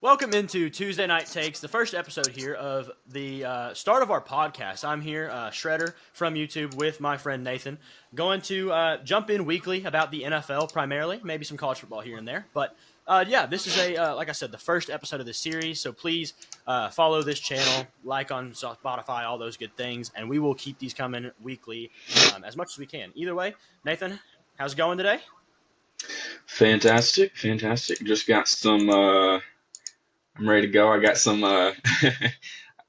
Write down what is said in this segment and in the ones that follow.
Welcome into Tuesday Night Takes, the first episode here of the start of our podcast. I'm here, Shredder from YouTube, with my friend Nathan, going to jump in weekly about the NFL primarily, maybe some college football here and there. But yeah, this is like I said, the first episode of this series. So please follow this channel, like on Spotify, all those good things, and we will keep these coming weekly as much as we can. Either way, Nathan, how's it going today? Fantastic, fantastic. Just got some I'm ready to go. I got some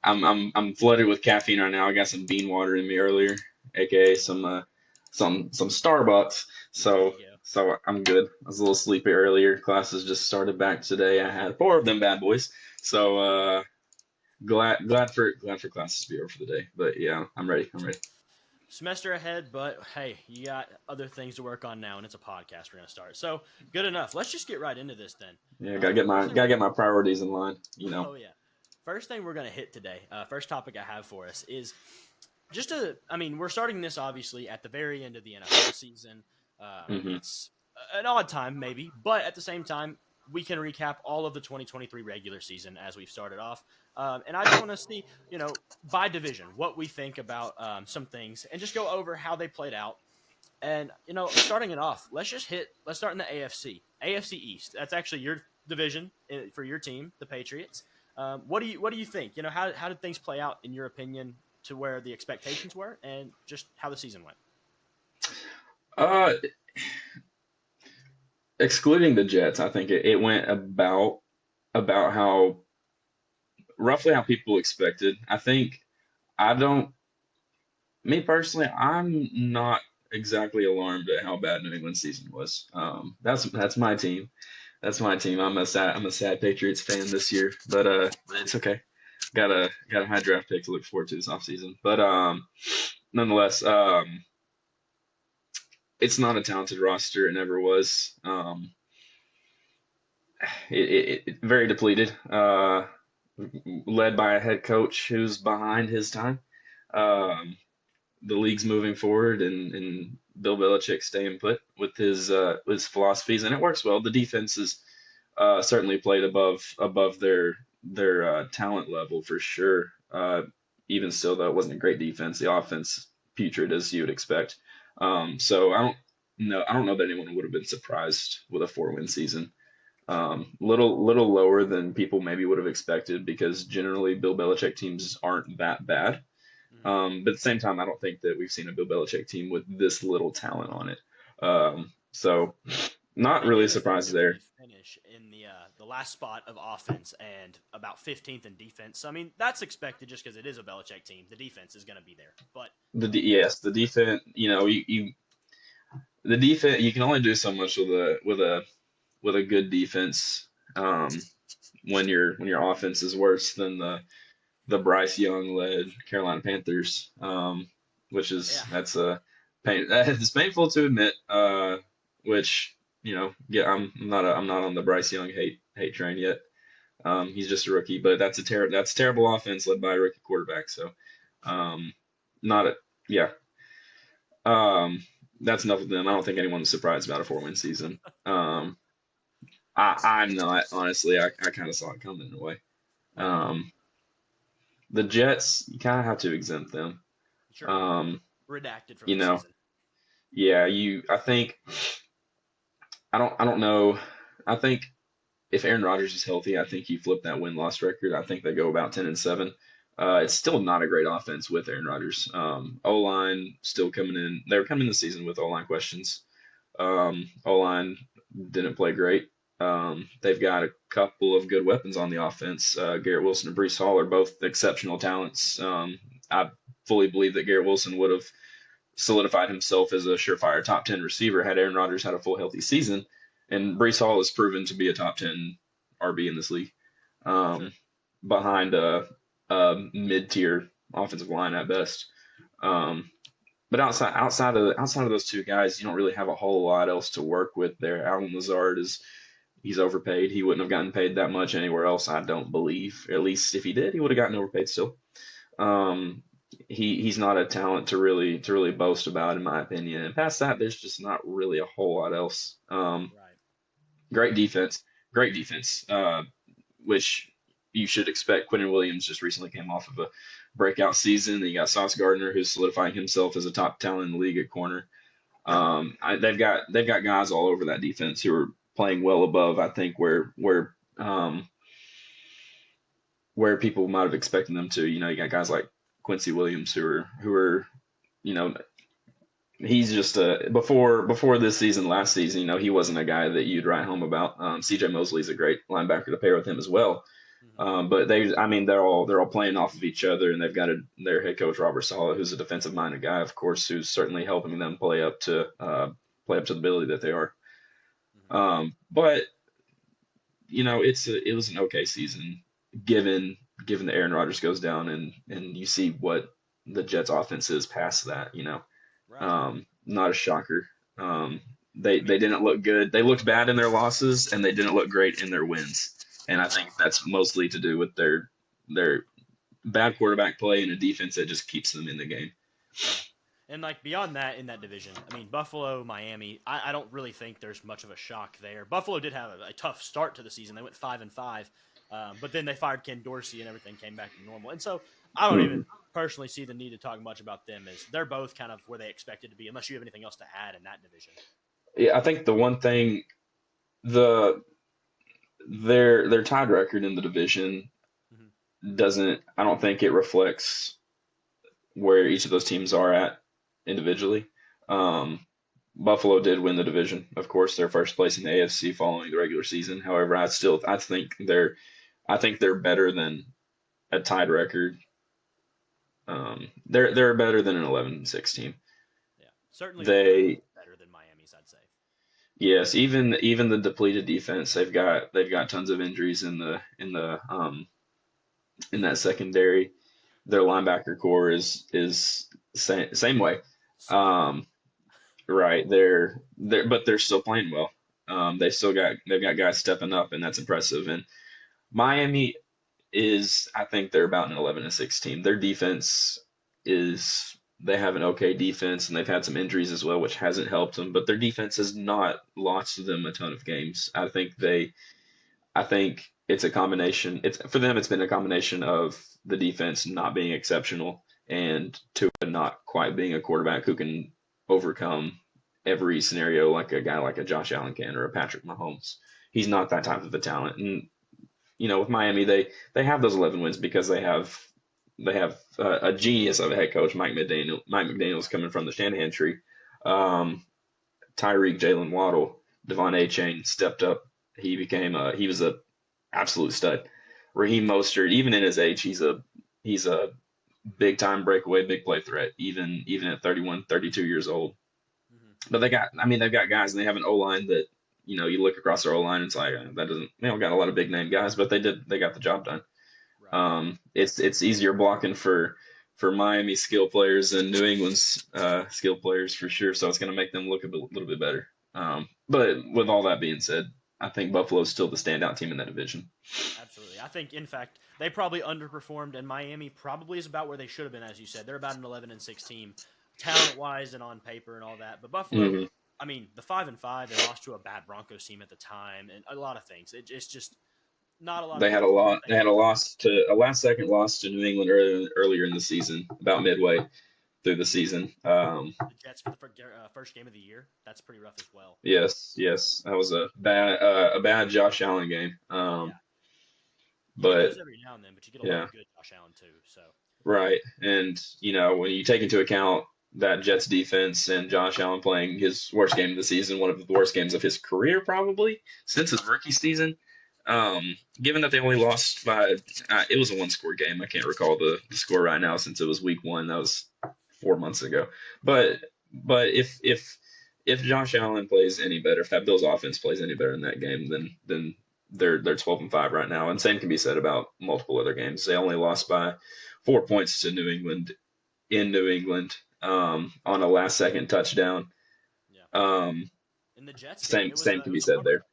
I'm flooded with caffeine right now. I got some bean water in me earlier, aka some Starbucks. There So you go. so I'm good. I was a little sleepy earlier. Classes just started back today. I had four of them bad boys. So glad for classes to be over for the day. But yeah, I'm ready. I'm ready. Semester ahead, but hey, you got other things to work on now, and it's a podcast we're going to start. So good enough. Let's just get right into this then. Yeah, gotta get First my thing, gotta get my priorities in line, you know. oh yeah, first thing we're going to hit today. First topic I have for us is just a. I mean, we're starting this obviously at the very end of the NFL season. Hmm. It's an odd time, maybe, but at the same time, we can recap all of the 2023 regular season as we've started off. And I just want to see, by division, what we think about some things and just go over how they played out. And, starting it off, let's start in the AFC East. That's actually your division for your team, the Patriots. What do you think? How did things play out in your opinion to where the expectations were and just how the season went? Uh, Excluding the Jets, I think it went about how roughly how people expected. I think I don't me personally, I'm not exactly alarmed at how bad New England season was. That's my team. That's my team. I'm a sad Patriots fan this year, but it's okay. Got a high draft pick to look forward to this offseason. But nonetheless, it's not a talented roster. It never was. It very depleted. Led by a head coach who's behind his time. Um, the league's moving forward, and Bill Belichick staying put with his philosophies, and it works well. The defense is certainly played above their talent level for sure. Even still, though, it wasn't a great defense. The offense putrid as you would expect. So I don't know that anyone would have been surprised with a four-win season. Little lower than people maybe would have expected because generally Bill Belichick teams aren't that bad. Mhm. But at the same time, I don't think that we've seen a Bill Belichick team with this little talent on it. So not They really did surprised there. effectively finish in the last spot of offense and about 15th in defense. So I mean that's expected just because it is a Belichick team. The defense is going to be there, but Yes, the defense. The defense. You can only do so much with a good defense. When your offense is worse than the Bryce Young led Carolina Panthers, which is yeah, that's a pain. It's painful to admit. Which yeah, I'm not on the Bryce Young hate train yet. He's just a rookie, but that's a terrible offense led by a rookie quarterback. So, um, not a yeah. Um, that's enough of them. I don't think anyone's surprised about a four-win season. I'm not honestly. I kind of saw it coming in a way. right, Um, the Jets, you kind of have to exempt them. sure, Um, redacted from you the know, season. yeah, I think I don't know. I think if Aaron Rodgers is healthy, I think you flip that win-loss record. I think they go about 10-7. It's still not a great offense with Aaron Rodgers. O-line still coming in. They were coming in the season with O-line questions. O-line didn't play great. They've got a couple of good weapons on the offense. Garrett Wilson and Breece Hall are both exceptional talents. I fully believe that Garrett Wilson would have solidified himself as a surefire top 10 receiver had Aaron Rodgers had a full healthy season. And Breece Hall has proven to be a top 10 RB in this league, Sure. um, behind a mid tier offensive line at best. Um, but outside of those two guys, you don't really have a whole lot else to work with there. Alan Lazard he's overpaid. He wouldn't have gotten paid that much anywhere else, I don't believe. At least if he did, he would have gotten overpaid still. Um, he's not a talent to really boast about, in my opinion. And past that, there's just not really a whole lot else. Right. Great defense, great defense. which you should expect. Quentin Williams just recently came off of a breakout season. Then you got Sauce Gardner, who's solidifying himself as a top talent in the league at corner. They've got guys all over that defense who are playing well above, I think, where people might have expected them to. You got guys like Quincy Williams who are you know he's just before this season, last season, he wasn't a guy that you'd write home about. C.J. Mosley's a great linebacker to pair with him as well. But they're all playing off of each other, and they've got their head coach Robert Saleh, who's a defensive minded guy, of course, who's certainly helping them play up to the ability that they are. But it was an okay season given that Aaron Rodgers goes down, and you see what the Jets offense is past that. Right. Not a shocker. They didn't look good. They looked bad in their losses, and they didn't look great in their wins. And I think that's mostly to do with their bad quarterback play and a defense that just keeps them in the game. And like beyond that, in that division, I mean, Buffalo, Miami, I don't really think there's much of a shock there. Buffalo did have a tough start to the season. They went 5-5, but then they fired Ken Dorsey and everything came back to normal. And so I don't even personally see the need to talk much about them, as they're both kind of where they expected to be, unless you have anything else to add in that division. Yeah, I think the one thing, their tied record in the division doesn't. I don't think it reflects where each of those teams are at individually. Buffalo did win the division, of course. They're first place in the AFC following the regular season. However, I think they're better than a tied record. They're better than an 11-6 team. Yeah, certainly better than Miami's, I'd say. Yes, even the depleted defense, they've got tons of injuries in that secondary. Their linebacker core is same way. Right. But they're still playing well. They've got guys stepping up, and that's impressive. And Miami I think they're about an 11-6 team. Their defense they have an okay defense, and they've had some injuries as well, which hasn't helped them. But their defense has not lost them a ton of games. I think it's a combination. For them, it's been a combination of the defense not being exceptional and Tua not quite being a quarterback who can overcome every scenario like a guy like a Josh Allen can or a Patrick Mahomes. He's not that type of a talent. And with Miami, they have those 11 wins because they have a genius of a head coach, Mike McDaniel's coming from the Shanahan tree. Tyreek, Jalen Waddle, Devon Achane stepped up. He was a absolute stud. Raheem Mostert, even in his age, he's a big time breakaway, big play threat, even at 31, 32 years old. But they've got guys, and they have an O line that you look across their O line, it's like they don't got a lot of big name guys, but they got the job done. Right. It's easier blocking for Miami skill players than New England's skill players for sure, so it's going to make them look a little bit better. But with all that being said, I think Buffalo's still the standout team in that division. Absolutely. I think, in fact, they probably underperformed, and Miami probably is about where they should have been, as you said. They're about an 11-6 team, talent-wise and on paper and all that. But Buffalo, I mean, the 5-5, they lost to a bad Broncos team at the time, and a lot of things. It's just not a lot. They had a last-second loss to New England earlier in the season, about midway through the season. The Jets for the first game of the year. That's pretty rough as well. Yes, that was a bad Josh Allen game. But every now and then, but you get a lot of good Josh Allen too. So right, and when you take into account that Jets defense and Josh Allen playing his worst game of the season, one of the worst games of his career probably since his rookie season. Given that they only lost by, it was a one-score game. I can't recall the score right now since it was week 1. That was 4 months ago. But if Josh Allen plays any better, if that Bills offense plays any better in that game, then they're 12-5 right now. And same can be said about multiple other games. They only lost by 4 points to New England in New England on a last-second touchdown. Yeah. In the Jets, same can be said there.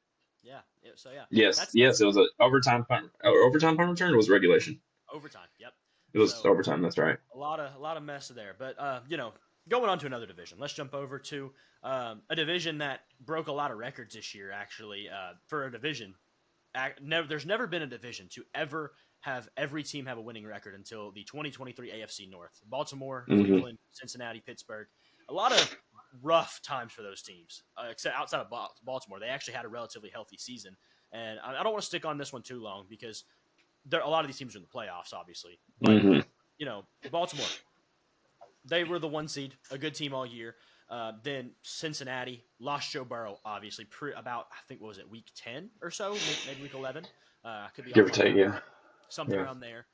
Yeah. So yeah. Yes. It was an overtime punt return. Or was it regulation? Overtime. Yep. It was overtime. That's right. A lot of mess there, but going on to another division. Let's jump over to a division that broke a lot of records this year. Actually, for a division, there's never been a division to ever have every team have a winning record until the 2023 AFC North. Baltimore, Hmm. Cleveland, Cincinnati, Pittsburgh. A lot of rough times for those teams, except outside of Baltimore. They actually had a relatively healthy season. And I don't want to stick on this one too long because a lot of these teams are in the playoffs, obviously. But, Hmm. Baltimore, they were the 1 seed, a good team all year. Then Cincinnati lost Joe Burrow, obviously, about, I think, what was it, week 10 or so, maybe week 11. I could be Give off or on that take, one. yeah. Something Yeah. around there.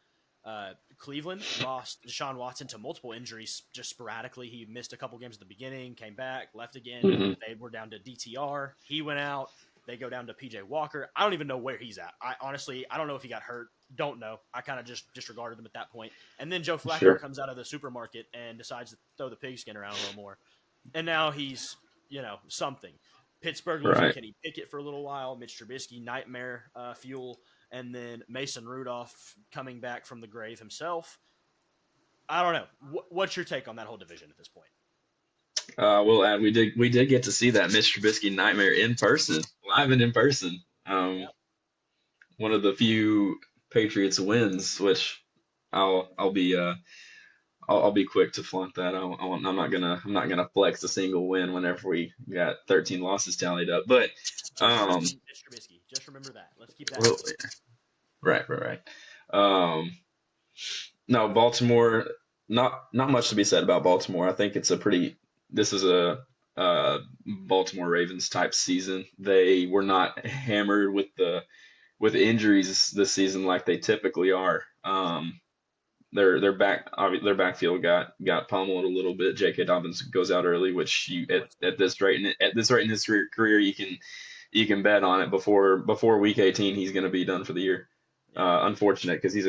Cleveland lost Deshaun Watson to multiple injuries just sporadically. He missed a couple games at the beginning, came back, left again. Hmm. They were down to DTR. He went out. They go down to PJ Walker. I don't even know where he's at. I don't know if he got hurt. Don't know. I kind of just disregarded him at that point. And then Joe Flacco Sure. comes out of the supermarket and decides to throw the pigskin around a little more. And now he's, something. Pittsburgh losing Right. Kenny Pickett for a little while. Mitch Trubisky, nightmare fuel. And then Mason Rudolph coming back from the grave himself. I don't know. What's your take on that whole division at this point? We'll add we did get to see that Mitch Trubisky nightmare in person, live and in person. Yeah. One of the few Patriots wins, which I'll be I'll be quick to flaunt that. I'm not gonna flex a single win whenever we got 13 losses tallied up. But Just um, mention Mitch Trubisky. Just remember that. Let's keep that in well, mind. right. Um, no, Baltimore. Not much to be said about Baltimore. I think it's a pretty. This is a Baltimore Ravens type season. They were not hammered with injuries this season like they typically are. Their backfield got pummeled a little bit. J.K. Dobbins goes out early, which you at this rate in his career you can bet on it before week 18 he's going to be done for the year. Yeah. Unfortunate because he's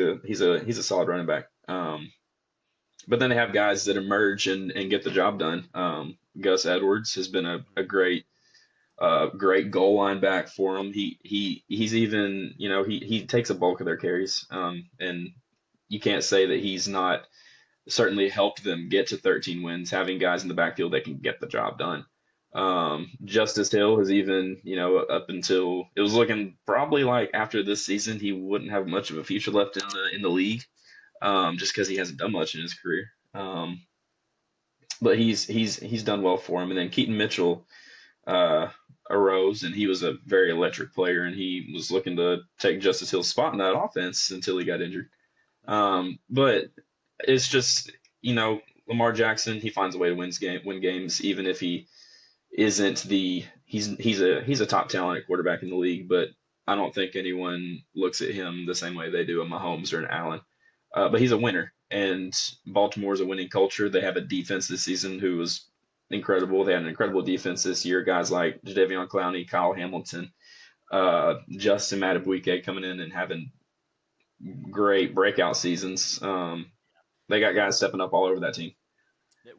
a solid running back. But then they have guys that emerge and get the job done. Gus Edwards has been a great goal line back for him. He's even he takes a bulk of their carries. And you can't say that he's not certainly helped them get to 13 wins, having guys in the backfield that can get the job done. Justice Hill has even, up until it was looking probably like after this season, he wouldn't have much of a future left in the league, just because he hasn't done much in his career. But he's done well for him. And then Keaton Mitchell uh, arose, and he was a very electric player, and he was looking to take Justice Hill's spot in that offense until he got injured. But it's just, Lamar Jackson, he finds a way to win games, even if he isn't he's a top talent quarterback in the league, but I don't think anyone looks at him the same way they do a Mahomes or an Allen. But he's a winner, and Baltimore's a winning culture. They have a defense this season who was incredible. They had an incredible defense this year. Guys like Jadeveon Clowney, Kyle Hamilton, Justin Madubuike coming in and having great breakout seasons. They got guys stepping up all over that team.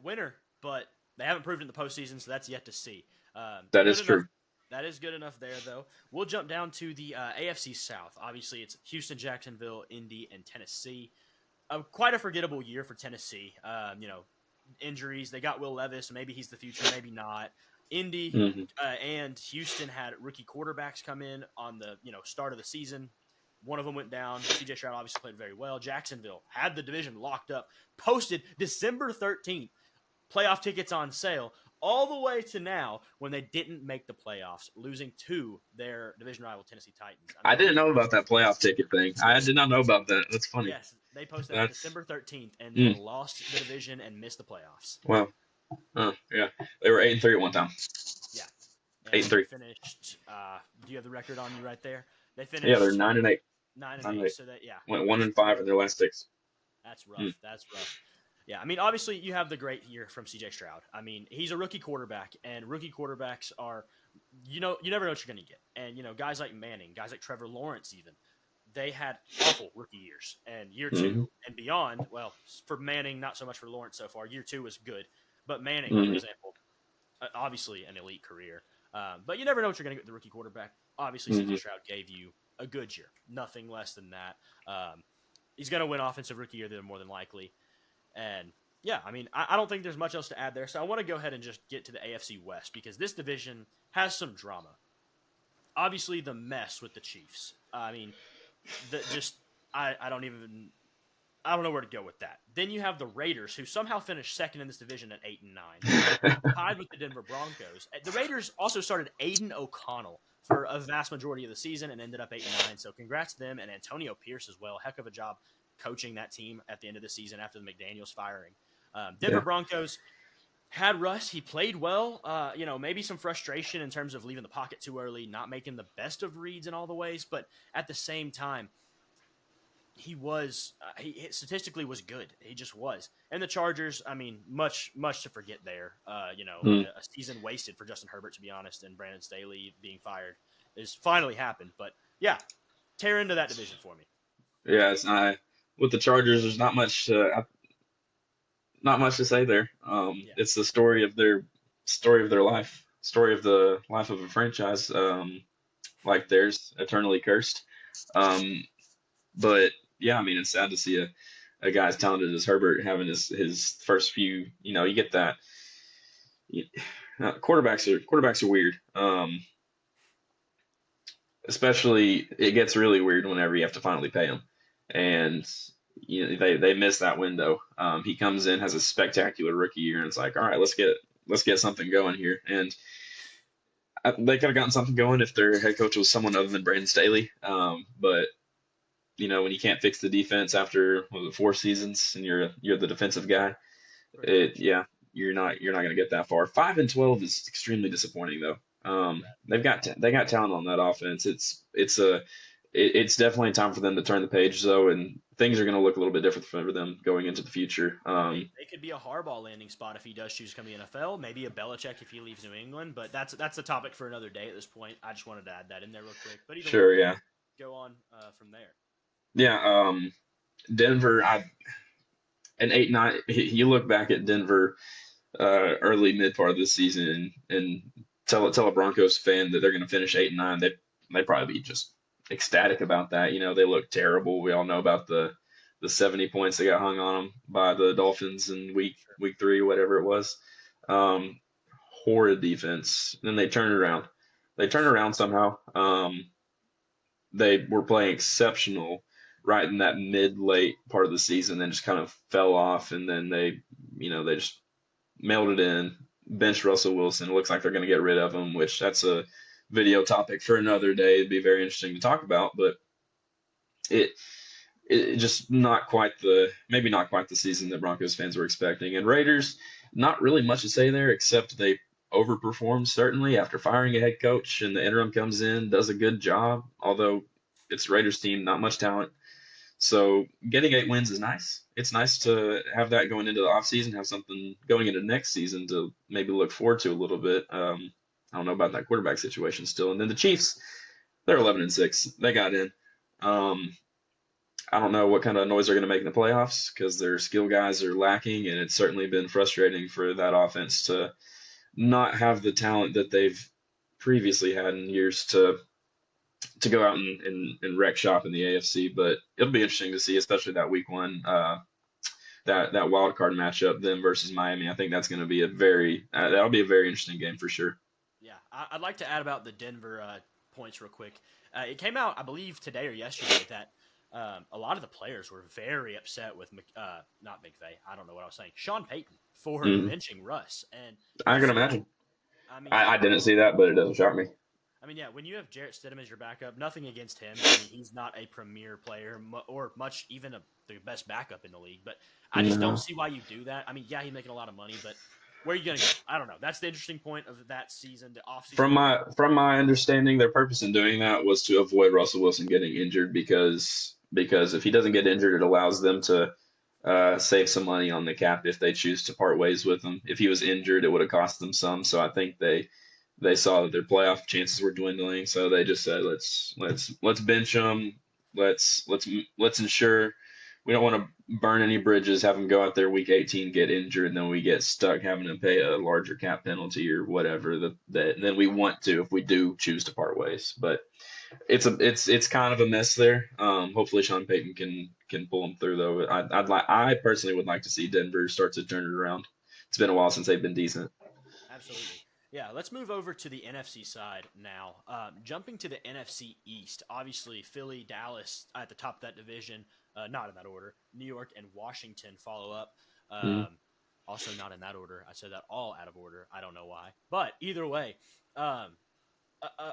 Winner, but they haven't proved it in the postseason, so that's yet to see. That Good is enough. true. That is good enough there, though. We'll jump down to the AFC South. Obviously, it's Houston, Jacksonville, Indy, and Tennessee. Quite a forgettable year for Tennessee. Injuries. They got Will Levis. Maybe he's the future, maybe not. Indy Hmm. and Houston had rookie quarterbacks come in on the start of the season. One of them went down. CJ Stroud obviously played very well. Jacksonville had the division locked up. Posted December 13th. Playoff tickets on sale all the way to now when they didn't make the playoffs, losing to their division rival Tennessee Titans. I didn't know about that playoff ticket thing. I did not know about that. That's funny. Yes, they posted that That's December 13th and then mm, lost the division and missed the playoffs. wow. Yeah, they were 8-3 at one time. Yeah. And 8-3. finished, do you have the record on you right there? They Yeah, they're finished 9-8. 9-8, so that, yeah. Went 1-5 in their last 6. That's rough. That's rough. Yeah, I mean, obviously you have the great year from CJ Stroud. I mean, he's a rookie quarterback, and rookie quarterbacks are, you never know what you're going to get. And, guys like Manning, guys like Trevor Lawrence even, they had awful rookie years. And year Mm-hmm. 2 and beyond, well, for Manning, not so much for Lawrence so far. Year 2 was good. But Manning, for Mm-hmm. example, obviously an elite career. But you never know what you're going to get with the rookie quarterback. Obviously, Mm-hmm. CJ Stroud gave you a good year. Nothing less than that. He's going to win Offensive Rookie Year there more than likely. And, yeah, I mean, I don't think there's much else to add there. So I want to go ahead and just get to the AFC West because this division has some drama. obviously the mess with the Chiefs. I mean, the just I don't even I don't know where to go with that. Then you have the Raiders, who somehow finished second in this division at 8-9, tied with the Denver Broncos. The Raiders also started Aiden O'Connell for a vast majority of the season and ended up 8-9. So congrats to them, and Antonio Pierce as well. Heck of a job coaching that team at the end of the season after the McDaniels firing. Denver Yeah. Broncos had Russ. He played well. Maybe some frustration in terms of leaving the pocket too early, not making the best of reads in all the ways, but at the same time, he statistically was good. He just was. And the Chargers, I mean, much to forget there. Hmm. A season wasted for Justin Herbert, to be honest, and Brandon Staley being fired has finally happened. But yeah, tear into that division for me. Yeah, with the Chargers, there's not much to say there. Yeah, It's the story of their life, story of the life of a franchise, like theirs, eternally cursed. Um, but yeah, I mean, it's sad to see a guy as talented as Herbert having his first few. You get that. you- quarterbacks are weird. Especially it gets really weird whenever you have to finally pay them, and they miss that window. He comes in, has a spectacular rookie year, and it's like, all right, let's get something going here. And they could have gotten something going if their head coach was someone other than Brandon Staley. But when you can't fix the defense after what was it, 4 seasons, and you're the defensive guy, pretty much. yeah, you're not going to get that far. 5-12 is extremely disappointing though. They got talent on that offense. It's definitely time for them to turn the page though, and things are going to look a little bit different for them going into the future. They could be a Harbaugh landing spot if he does choose to come to the NFL. Maybe a Belichick if he leaves New England. But that's a topic for another day at this point. I just wanted to add that in there real quick. But either way, Sure, yeah, go on from there. yeah. Denver, an 8-9. You look back at Denver early mid part of this season and tell a Broncos fan that they're going to finish 8-9. They probably be just ecstatic about that. They look terrible. We all know about the 70 points that got hung on them by the Dolphins in Sure. week 3, whatever it was. Um, Horrid defense. Then they turned it around. They turned it around somehow. They were playing exceptional right in that mid late part of the season, then just kind of fell off, and then they just mailed it in, benched Russell Wilson. It looks like they're going to get rid of him, which that's a video topic for another day. It'd be very interesting to talk about, but it it just maybe not quite the season that Broncos fans were expecting. And Raiders, not really much to say there except they overperformed certainly after firing a head coach, and the interim comes in, does a good job, although it's Raiders team, not much talent. So getting 8 wins is nice. It's nice to have that going into the offseason, have something going into next season to maybe look forward to a little bit. I don't know about that quarterback situation still. And then the Chiefs, they're 11-6. They got in. Um, I don't know what kind of noise they're going to make in the playoffs because their skill guys are lacking, and it's certainly been frustrating for that offense to not have the talent that they've previously had in years to go out and wreck shop in the AFC. But it'll be interesting to see, especially that week 1, that wild card matchup, them versus Miami. I think that's going to be that'll be a very interesting game for sure. Yeah, I'd like to add about the Denver points real quick. It came out, I believe, today or yesterday that a lot of the players were very upset with not McVay. I don't know what I was saying. Sean Payton for Hmm. benching Russ, and I you can see, imagine. I mean, I didn't see that, but it doesn't shock me. yeah, when you have Jarrett Stidham as your backup, nothing against him. I mean, he's not a premier player or much even the best backup in the league. But I just don't No. see why you do that. I mean, yeah, he's making a lot of money, but where are you going to go? I don't know. That's the interesting point of that season, the offseason. From my understanding, their purpose in doing that was to avoid Russell Wilson getting injured because if he doesn't get injured, it allows them to save some money on the cap if they choose to part ways with him. If he was injured, it would have cost them some. So I think they saw that their playoff chances were dwindling, so they just said let's bench him. Let's ensure we don't want to burn any bridges, have him go out there week 18, get injured, and then we get stuck having to pay a larger cap penalty or whatever that then we want to if we do choose to part ways. But it's kind of a mess there. Hopefully Sean Payton can pull them through though. I personally would like to see Denver start to turn it around. It's been a while since they've been decent. Absolutely. Yeah, let's move over to the NFC side now. Jumping to the NFC East, obviously Philly, Dallas at the top of that division, not in that order. New York and Washington follow up. Mhm. Also not in that order. I said that all out of order. I don't know why, but either way, um,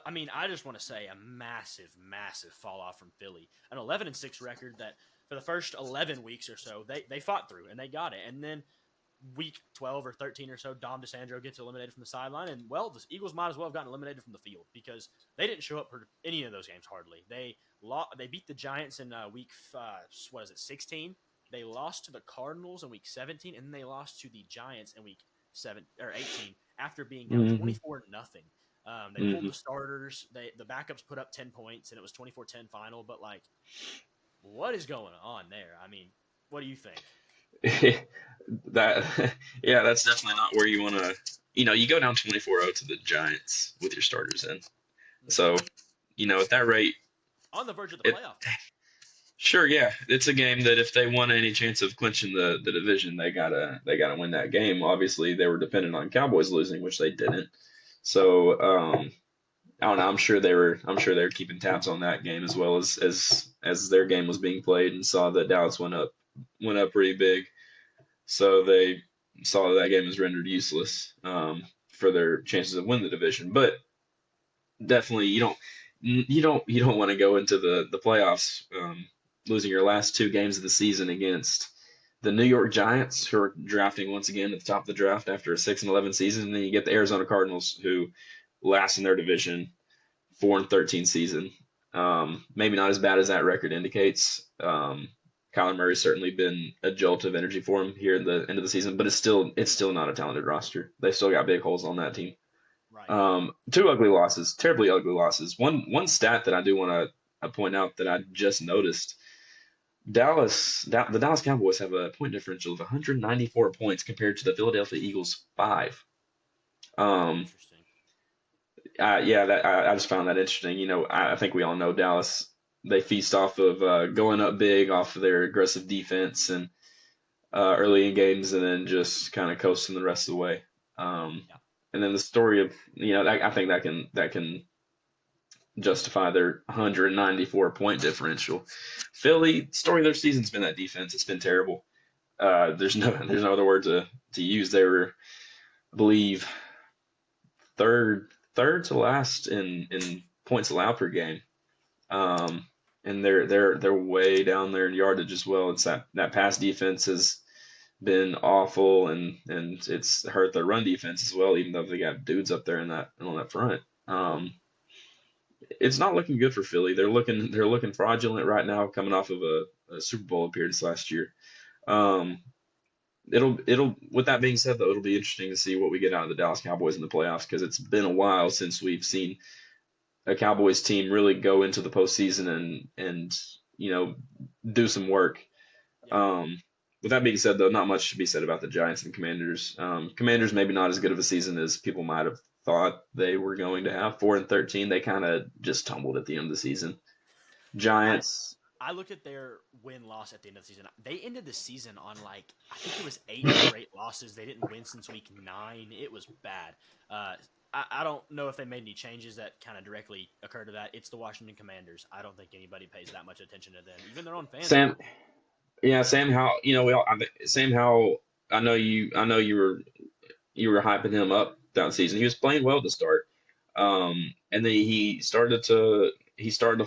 I mean, I just want to say a massive, massive fall off from Philly. An 11-6 record that for the first 11 weeks or so they fought through and they got it, and then week 12 or 13 or so, Dom DeSandro gets eliminated from the sideline. And, well, the Eagles might as well have gotten eliminated from the field because they didn't show up for any of those games hardly. They beat the Giants in week, 16? They lost to the Cardinals in week 17, and then they lost to the Giants in week 7 or 18 after being down Mhm. 24-0. They pulled Mhm. the starters. The backups put up 10 points, and it was 24-10 final. But, like, what is going on there? I mean, what do you think? That yeah, that's definitely not where you want to. You go down 24-0 to the Giants with your starters in. Hmm. So, at that rate, On the verge of the it playoff push. sure, yeah, it's a game that if they want any chance of clinching the division, they gotta win that game. Obviously, they were dependent on Cowboys losing, which they didn't. So, I don't know. I'm sure they were keeping tabs on that game as well as their game was being played and saw that Dallas went up pretty big. So they saw that game was rendered useless for their chances of winning the division. But definitely, you don't want to go into the playoffs losing your last two games of the season against the New York Giants, who are drafting once again at the top of the draft after a 6-11 season, and then you get the Arizona Cardinals, who last in their division, 4-13 season. Maybe not as bad as that record indicates. Kyler Murray's certainly been a jolt of energy for him here in the end of the season, but it's still not a talented roster. They still got big holes on that team. Right. Two ugly losses, terribly ugly losses. One stat that I do want to point out that I just noticed: the Dallas Cowboys have a point differential of 194 points compared to the Philadelphia Eagles 5. Um, Interesting. yeah, I just found that interesting. I think we all know Dallas. They feast off of going up big off of their aggressive defense and early in games, and then just kind of coasting the rest of the way. Um, Yeah. and then the story of I think that can justify their 194 point differential. Philly, story of their season's been that defense. It's been terrible. There's no other word to use. They were, I believe, third to last in points allowed per game. Um, and they're way down there in yardage as well. It's that pass defense has been awful, and it's hurt their run defense as well. Even though they got dudes up there in that on that front, it's not looking good for Philly. They're looking fraudulent right now, coming off of a Super Bowl appearance last year. Um, it'll with that being said though, it'll be interesting to see what we get out of the Dallas Cowboys in the playoffs because it's been a while since we've seen a Cowboys team really go into the postseason and you know do some work. Yeah. Um, with that being said, though, not much to be said about the Giants and Commanders. Commanders maybe not as good of a season as people might have thought they were going to have. 4-13, they kind of just tumbled at the end of the season. Yeah. I Giants, I look at their win loss at the end of the season. They ended the season on like I think it was 8 straight losses. They didn't win since week 9. It was bad. Uh, I don't know if they made any changes that kind of directly occur to that. It's the Washington Commanders. I don't think anybody pays that much attention to them. Even their own fans Sam, don't. yeah, Sam Howell. Sam Howell. I know you were hyping him up that season. He was playing well to start, and then he started to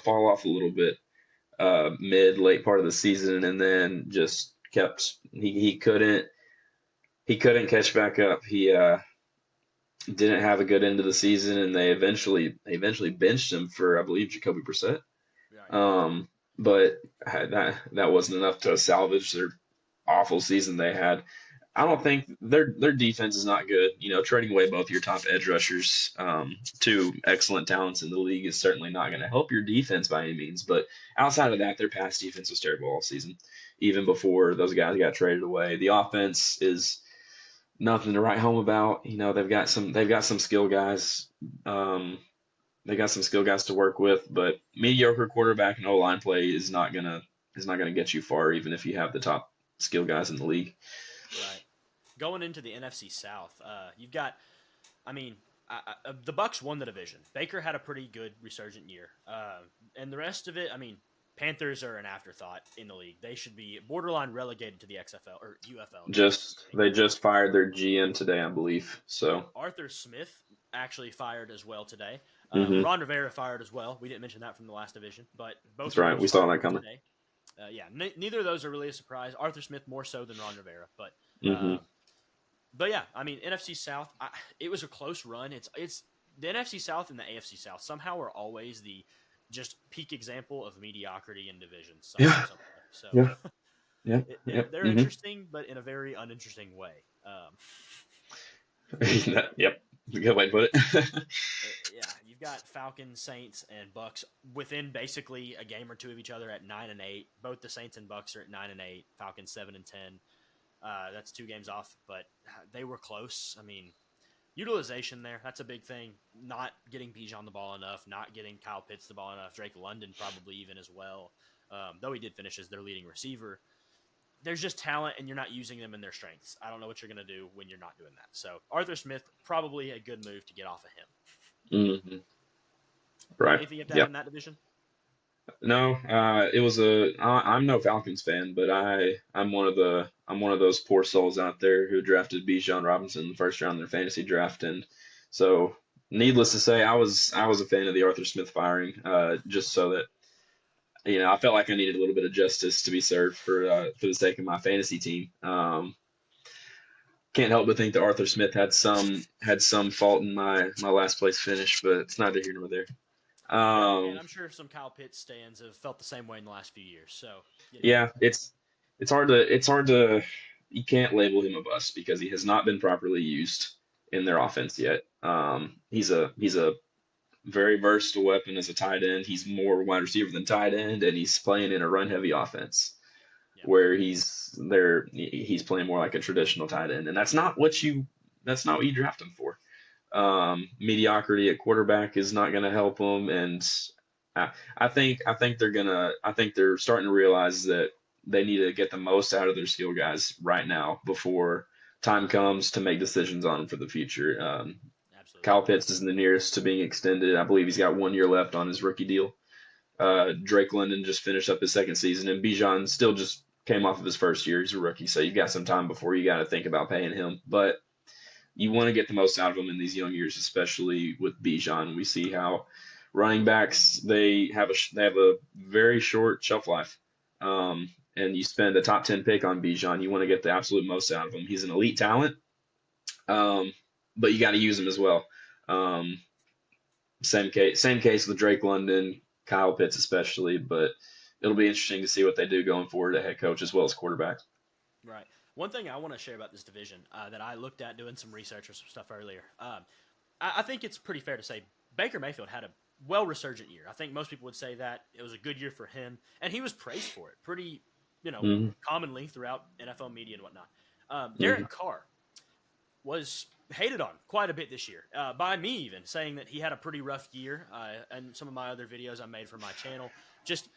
fall off a little bit mid late part of the season, and then just kept he couldn't catch back up. He didn't have a good end of the season, and they eventually benched him for I believe Jacoby Brissett. Right. Um, but that wasn't enough to salvage their awful season they had. I don't think their defense is not good. Trading away both your top edge rushers, two excellent talents in the league, is certainly not going to help your defense by any means. But outside of that, their pass defense was terrible all season, even before those guys got traded away. The offense is nothing to write home about. They've got some skill guys. Um, they got some skill guys to work with, but mediocre quarterback and O line play is not gonna get you far, even if you have the top skill guys in the league. Right. Going into the NFC South, you've got, I mean, the Bucks won the division. Baker had a pretty good resurgent year, and the rest of it, I mean, Panthers are an afterthought in the league. They should be borderline relegated to the XFL or UFL, to be honest with Just you. they just fired their GM today, I believe. Yeah, So, Arthur Smith actually fired as well today. hmm Ron Rivera fired as well. We didn't mention that from the last division, but both that's of right. those We saw fired that coming. today. Yeah, neither of those are really a surprise. Arthur Smith more so than Ron Rivera, Hmm but yeah, I mean NFC South. It was a close run. It's the NFC South and the AFC South somehow are always the just peak example of mediocrity in divisions somehow. Yeah. So Yeah. Yeah. Yep. they're interesting, but in a very uninteresting way. Yep. Good way to put it. Yeah, you've got Falcons, Saints, and Bucks within basically a game or two of each other at 9-8. Both the Saints and Bucks are at 9-8. Falcons 7-10. That's 2 games off, but they were close. I mean, utilization there—that's a big thing. Not getting Bijan the ball enough, not getting Kyle Pitts the ball enough. Drake London probably even as well, though he did finish as their leading receiver. There's just talent, and you're not using them in their strengths. I don't know what you're going to do when you're not doing that. So Arthur Smith, probably a good move to get off of him. Hmm Right. Anything you have to add Yep. in that division? No, it was a. I'm no Falcons fan, but I'm one of those poor souls out there who drafted Bijan Robinson in the first round of their fantasy draft, and so needless to say, I was a fan of the Arthur Smith firing, just so that I felt like I needed a little bit of justice to be served for the sake of my fantasy team. Can't help but think that Arthur Smith had some fault in my last place finish, but it's neither here nor there. Yeah, and Um, I'm sure some Kyle Pitts stands have felt the same way in the last few years. So, yeah, it's hard to you can't label him a bust because he has not been properly used in their offense yet. He's a very versatile weapon as a tight end. He's more wide receiver than tight end, and he's playing in a run heavy offense yeah, where he's playing more like a traditional tight end, and that's not what you draft him for. Mediocrity at quarterback is not going to help him, and I think they're starting to realize that they need to get the most out of their skill guys right now before time comes to make decisions on them for the future. absolutely. Kyle Pitts is the nearest to being extended. I believe he's got 1 year left on his rookie deal. Drake London just finished up his second season, and Bijan still just came off of his first year. He's a rookie, so you've got some time before you got to think about paying him. But you want to get the most out of him in these young years, especially with Bijan. We see how running backs they have a very short shelf life, and you spend a top 10 pick on Bijan, you want to get the absolute most out of him. He's an elite talent, um, but you got to use him as well. Um, same case with Drake London, Kyle Pitts especially, but it'll be interesting to see what they do going forward at head coach as well as quarterback. Right. One thing I want to share about this division that I looked at doing some research or some stuff earlier. I think it's pretty fair to say Baker Mayfield had a well resurgent year. I think most people would say that it was a good year for him, and he was praised for it pretty, Hmm commonly throughout NFL media and whatnot. hmm Derek Carr was hated on quite a bit this year by me, even saying that he had a pretty rough year. And some of my other videos I made for my channel, just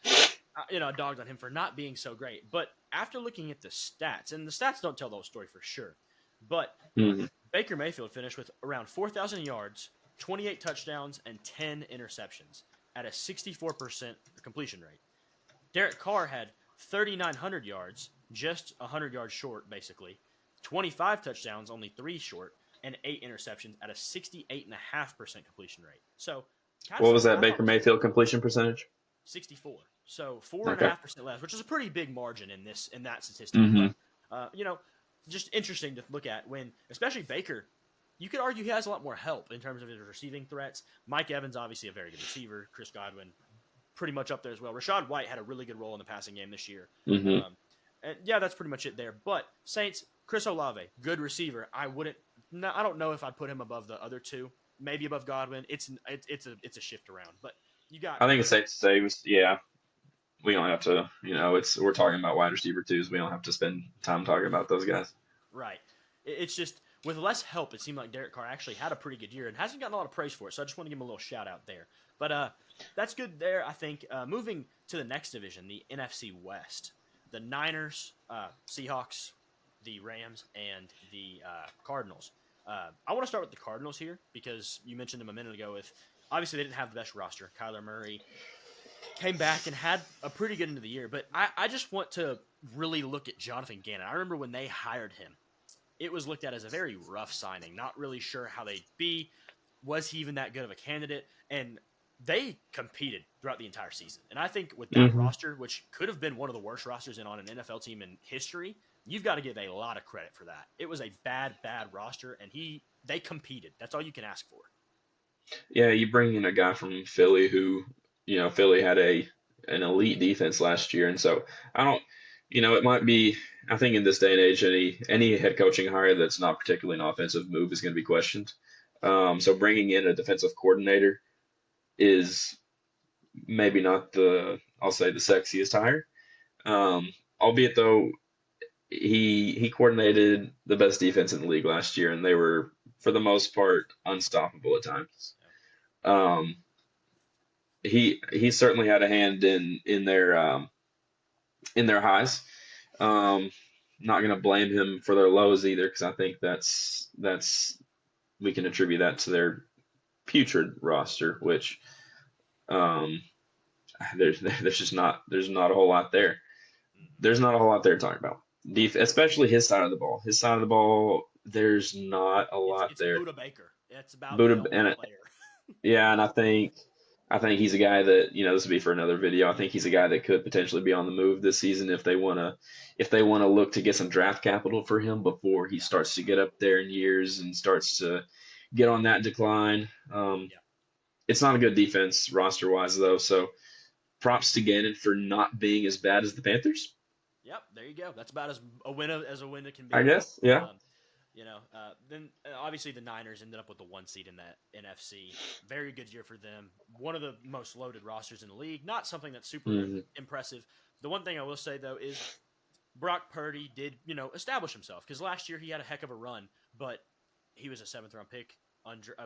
I dogged on him for not being so great. But after looking at the stats, and the stats don't tell the whole story for sure, but hmm Baker Mayfield finished with around 4,000 yards, 28 touchdowns, and 10 interceptions at a 64% completion rate. Derek Carr had 3,900 yards, just 100 yards short, basically, 25 touchdowns, only 3 short, and 8 interceptions at a 68.5% completion rate. So, kind of What was that Baker surprised. Mayfield completion percentage? 64. So four and a Okay. half percent less, which is a pretty big margin in that statistic. hmm But just interesting to look at when, especially Baker. You could argue he has a lot more help in terms of his receiving threats. Mike Evans, obviously a very good receiver. Chris Godwin, pretty much up there as well. Rashad White had a really good role in the passing game this year. hmm Um, and yeah, that's pretty much it there. But Saints, Chris Olave, good receiver. I don't know if I'd put him above the other two. Maybe above Godwin. It's a shift around. But you got I think it's safe to say, yeah, we don't have to, we're talking about wide receiver twos. We don't have to spend time talking about those guys. right. It's just with less help, it seemed like Derek Carr actually had a pretty good year and hasn't gotten a lot of praise for it. So I just want to give him a little shout out there. But that's good there, I think. Moving to the next division, the NFC West, the Niners, Seahawks, the Rams, and the Cardinals. I want to start with the Cardinals here because you mentioned them a minute ago. With obviously they didn't have the best roster. Kyler Murray came back and had a pretty good end of the year, but I just want to really look at Jonathan Gannon. I remember when they hired him, it was looked at as a very rough signing. Not really sure how they'd be. Was he even that good of a candidate? And they competed throughout the entire season. And I think with that Hmm. roster, which could have been one of the worst rosters on an NFL team in history, you've got to give a lot of credit for that. It was a bad roster, and they competed. That's all you can ask for. Yeah, you bring in a guy from Philly who, Philly had an elite defense last year, and so I don't, it might be. I think in this day and age, any head coaching hire that's not particularly an offensive move is going to be questioned. So bringing in a defensive coordinator is maybe not I'll say the sexiest hire. Albeit though he coordinated the best defense in the league last year, and they were for the most part unstoppable at times. Um, he certainly had a hand in their highs. Um, Not going to blame him for their lows either, because I think that's we can attribute that to their putrid roster, which um, there's not a whole lot there. Mm-hmm. There's not a whole lot there to talk about. Especially his side of the ball. His side of the ball, there's not a lot It's there. Buda Baker. It's about Buddha the only and player. yeah, and I think he's a guy that, this would be for another video. I think he's a guy that could potentially be on the move this season if they wanna look to get some draft capital for him before he Yeah, starts to get up there in years and starts to get on that decline. yeah. It's not a good defense roster wise though, so props to Gannon for not being as bad as the Panthers, Yep, there you go. That's about as a win it can I be. guess. Yeah. Then obviously the Niners ended up with the 1 seed in that NFC. Very good year for them. One of the most loaded rosters in the league. Not something that's super Hmm. impressive. The one thing I will say though is Brock Purdy did establish himself because last year he had a heck of a run, but he was a seventh round pick,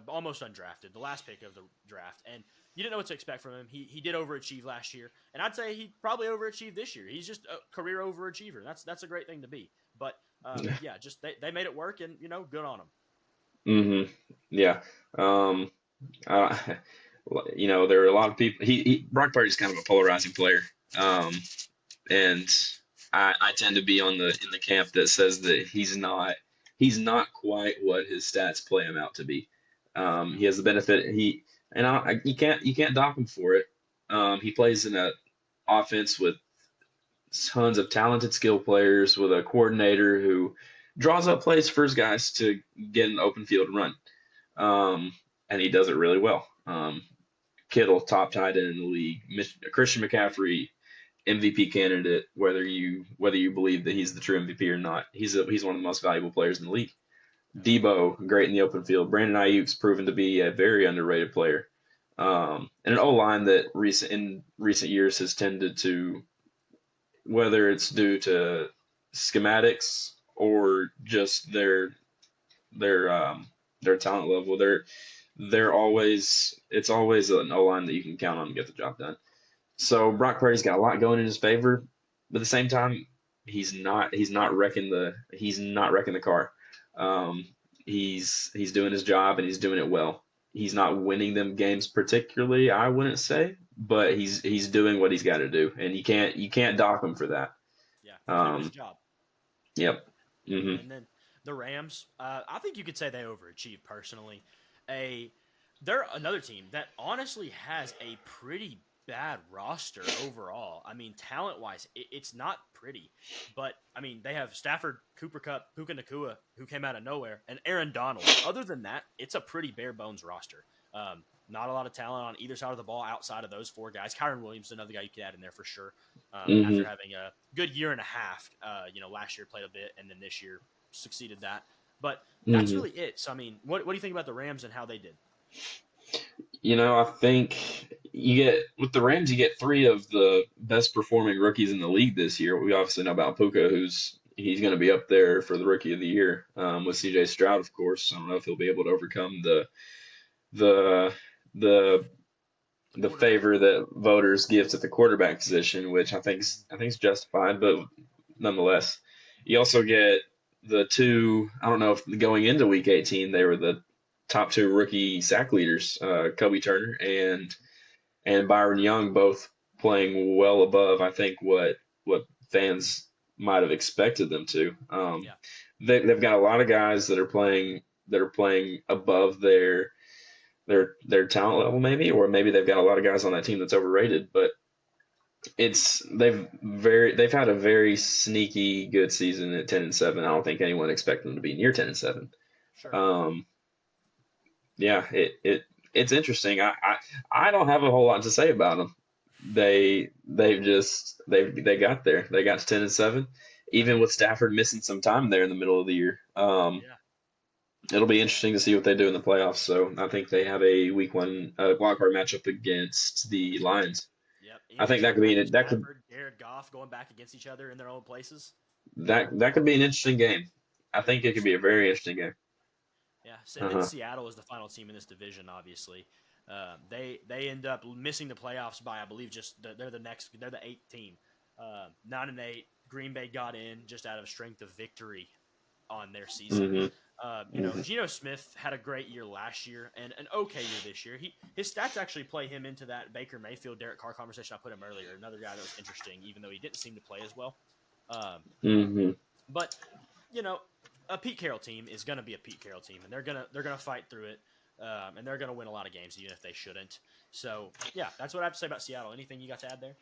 almost undrafted, the last pick of the draft, and you didn't know what to expect from him. He did overachieve last year, and I'd say he probably overachieved this year. He's just a career overachiever. That's a great thing to be. But yeah, just they made it work, and good on them. Hmm. Yeah. Um, uh, there are a lot of people. Brock Purdy's kind of a polarizing player, and I tend to be in the camp that says that he's not quite what his stats play him out to be. Definitely He not. has the benefit you can't dock him for it. He plays in a offense with tons of talented skill players with a coordinator who draws up plays for his guys to get in the open field and run. Um, and he does it really well. Kittle, top tight end in the league. Christian McCaffrey, MVP candidate. Whether you believe that he's the true MVP or not, he's one of the most valuable players in the league. Absolutely. Debo, great in the open field. Brandon Ayuk's proven to be a very underrated player. And an O line that in recent years has tended to, whether it's due to schematics or just their talent level, they're always it's always an O line that you can count on to get the job done. So Brock Purdy's got a lot going in his favor, but at the same time, he's not wrecking the car. Um, he's doing his job and he's doing it well. He's not winning them games particularly, I wouldn't say, but he's doing what he's got to do, and you can't dock him for that. Yeah, he's doing his Um, job. yep. Hmm. And then the Rams, I think you could say they overachieved personally. A They're another team that honestly has a pretty bad roster overall. I mean, talent wise, it's not pretty. But I mean, they have Stafford, Cooper Cup, Puka Nakua, who came out of nowhere, and Aaron Donald. Other than that, it's a pretty bare bones roster. Not a lot of talent on either side of the ball outside of those four guys. Kyron Williams, another guy you could add in there for sure. After Hmm. having a good year and a half, last year played a bit, and then this year succeeded that. But that's Hmm. really it. So I mean, what do you think about the Rams and how they did? I think you get with the Rams, you get three of the best performing rookies in the league this year. We obviously know about Puka, he's going to be up there for the rookie of the year, with C.J. Stroud, of course. I don't know if he'll be able to overcome the the The the quarterback. favor that voters give to the quarterback position, which I think Mm-hmm. is justified, but nonetheless, you also get the two. I don't know if going into Week 18 they were the top two rookie sack leaders, Kobe Turner and Byron Young, both playing well above I think what fans might have expected them to. Yeah. They've got a lot of guys that are playing above their talent level maybe, or maybe they've got a lot of guys on that team that's overrated, but they've had a very sneaky good season at 10-7. I don't think anyone expected them to be near 10-7. Sure. Um, yeah, it's interesting. I don't have a whole lot to say about them. They got there. They got to 10-7, Yep. even with Stafford missing some time there in the middle of the year. Yeah. It'll be interesting to see what they do in the playoffs. So I think they have a week one wild card matchup against the Lions. Yep. I think So Matthew that could Stafford, Jared Goff going back against each other in their own places. that could be an interesting game. I think it could be a very interesting game. Yeah, and then Uh-huh. Seattle is the final team in this division. Obviously, they end up missing the playoffs by I believe they're the eighth team, 9-8. Green Bay got in just out of strength of victory on their season. Hmm. Hmm. Geno Smith had a great year last year and an okay year this year. His stats actually play him into that Baker Mayfield, Derek Carr conversation I put him earlier. Another guy that was interesting, even though he didn't seem to play as well. Um, Hmm. but you know, a Pete Carroll team is going to be a Pete Carroll team, and they're gonna fight through it, and they're gonna win a lot of games even if they shouldn't. So yeah, that's what I have to say about Seattle. Anything you got to add there?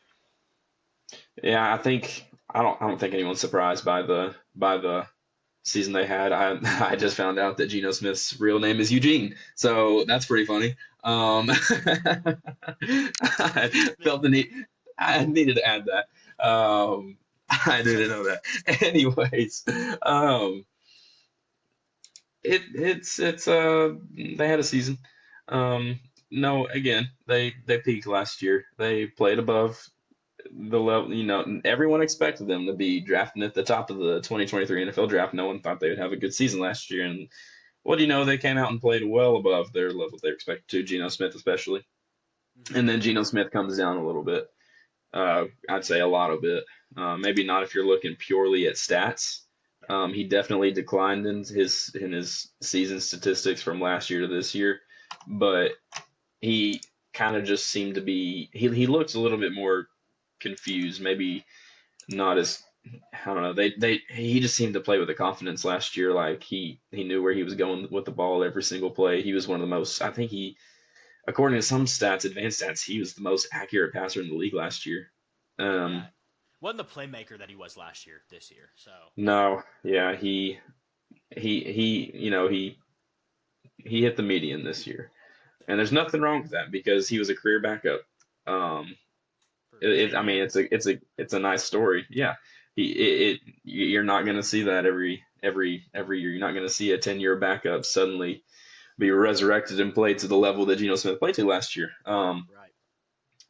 Yeah, I don't think anyone's surprised by the season they had. I just found out that Geno Smith's real name is Eugene, so that's pretty funny. I felt the need. I needed to add that. I didn't know that. Anyways, um, it's they had a season. No, again, they peaked last year. They played above the level, everyone expected them to be drafting at the top of the 2023 NFL draft. No one thought they would have a good season last year. And what do you know? They came out and played well above their level they expected to, Geno Smith especially. Mm-hmm. And then Geno Smith comes down a little bit. I'd say a lot of it. Maybe not if you're looking purely at stats. Yeah, He definitely declined in his season statistics from last year to this year, but he kind of just seemed to be he looks a little bit more confused, maybe not as I don't know. He just seemed to play with the confidence last year, like he knew where he was going with the ball every single play. He was one of the most. I think according to some stats, advanced stats, he was the most accurate passer in the league last year. yeah. Um, Wasn't the playmaker that he was last year this year. So no, yeah, he hit the median this year, and there's nothing wrong with that because he was a career backup. Um, for 10 I mean, years. it's a nice story. Yeah, you're not going to see that every year. You're not going to see a 10-year backup suddenly be resurrected and play to the level that Geno Smith played to last year. Right.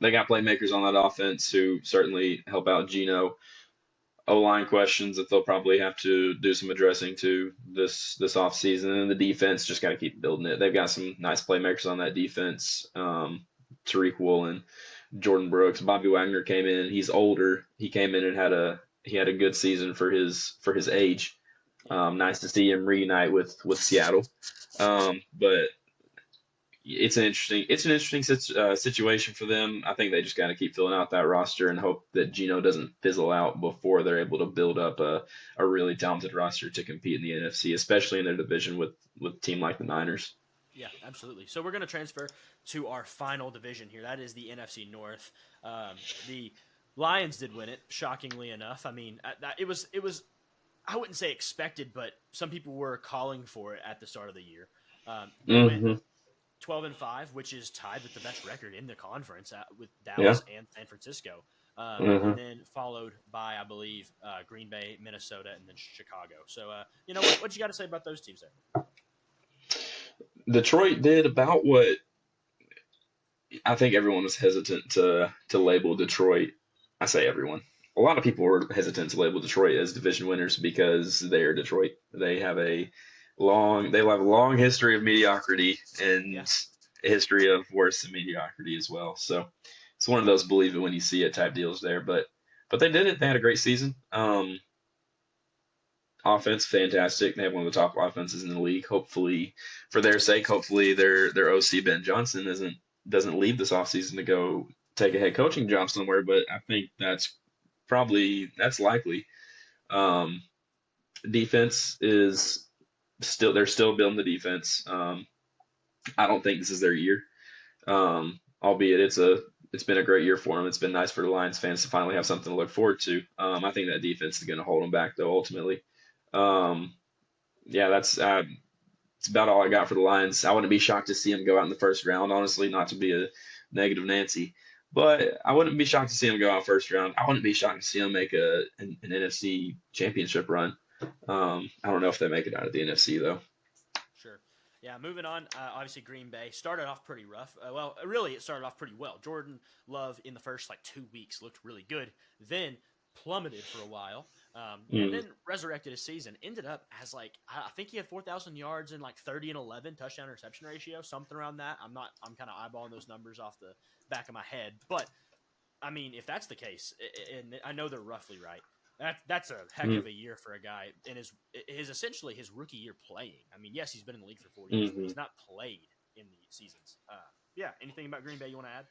They got playmakers on that offense who certainly help out Geno. O line questions that they'll probably have to do some addressing to this offseason, and the defense just got to keep building it. They've got some nice playmakers on that defense. Tariq Woolen, Jordan Brooks, Bobby Wagner came in. He's older. He came in and he had a good season for his age. Yeah. Nice to see him reunite with Seattle. But it's an interesting situation for them. I think they just got to keep filling out that roster and hope that Geno doesn't fizzle out before they're able to build up a really talented roster to compete in the NFC, especially in their division with a team like the Niners. Yeah, absolutely. So we're going to transfer to our final division here. That is the NFC North. The Lions did win it, shockingly enough. I mean, it was I wouldn't say expected, but some people were calling for it at the start of the year. They went Hmm. 12-5, which is tied with the best record in the conference with Yeah. Dallas and San Francisco, and Hmm. then followed by I believe Green Bay, Minnesota, and then Chicago. So what you got to say about those teams there? Detroit did about what I think everyone was hesitant to label Detroit. I say everyone. A lot of people were hesitant to label Detroit as division winners because they are Detroit. They have a long history of mediocrity Yeah, and a history of worse than mediocrity as well. So it's one of those believe it when you see it type deals there. But they did it. They had a great season. offense, fantastic. They have one of the top offenses in the league. Hopefully, for their sake, hopefully their OC Ben Johnson doesn't leave this offseason to go take a head coaching job somewhere. But I think that's likely. Um, Defense is still they're still building the defense. I don't think this is their year. Albeit it's been a great year for them. It's been nice for the Lions fans to finally have something to look forward to. I think that defense is going to hold them back though ultimately. Um, yeah, it's about all I got for the Lions. I wouldn't be shocked to see them go out in the first round, honestly, not to be a negative Nancy, but I wouldn't be shocked to see them go out first round. I wouldn't be shocked to see them make an NFC championship run. I don't know if they make it out of the NFC though. Sure. Yeah, moving on. Obviously, Green Bay started off pretty rough. Well, really, it started off pretty well. Jordan Love in the first 2 weeks looked really good, then plummeted for a while, and Mm, then resurrected his season. Ended up as I think he had 4,000 yards and 30 and 11 touchdown reception ratio, something around that. I'm kind of eyeballing those numbers off the back of my head, but I mean, if that's the case, and I know they're roughly right, that's a heck mm, of a year for a guy in his essentially his rookie year playing. I mean, yes, he's been in the league for 4 years, but hmm. he's not played in the seasons. Yeah, anything about Green Bay you want to add?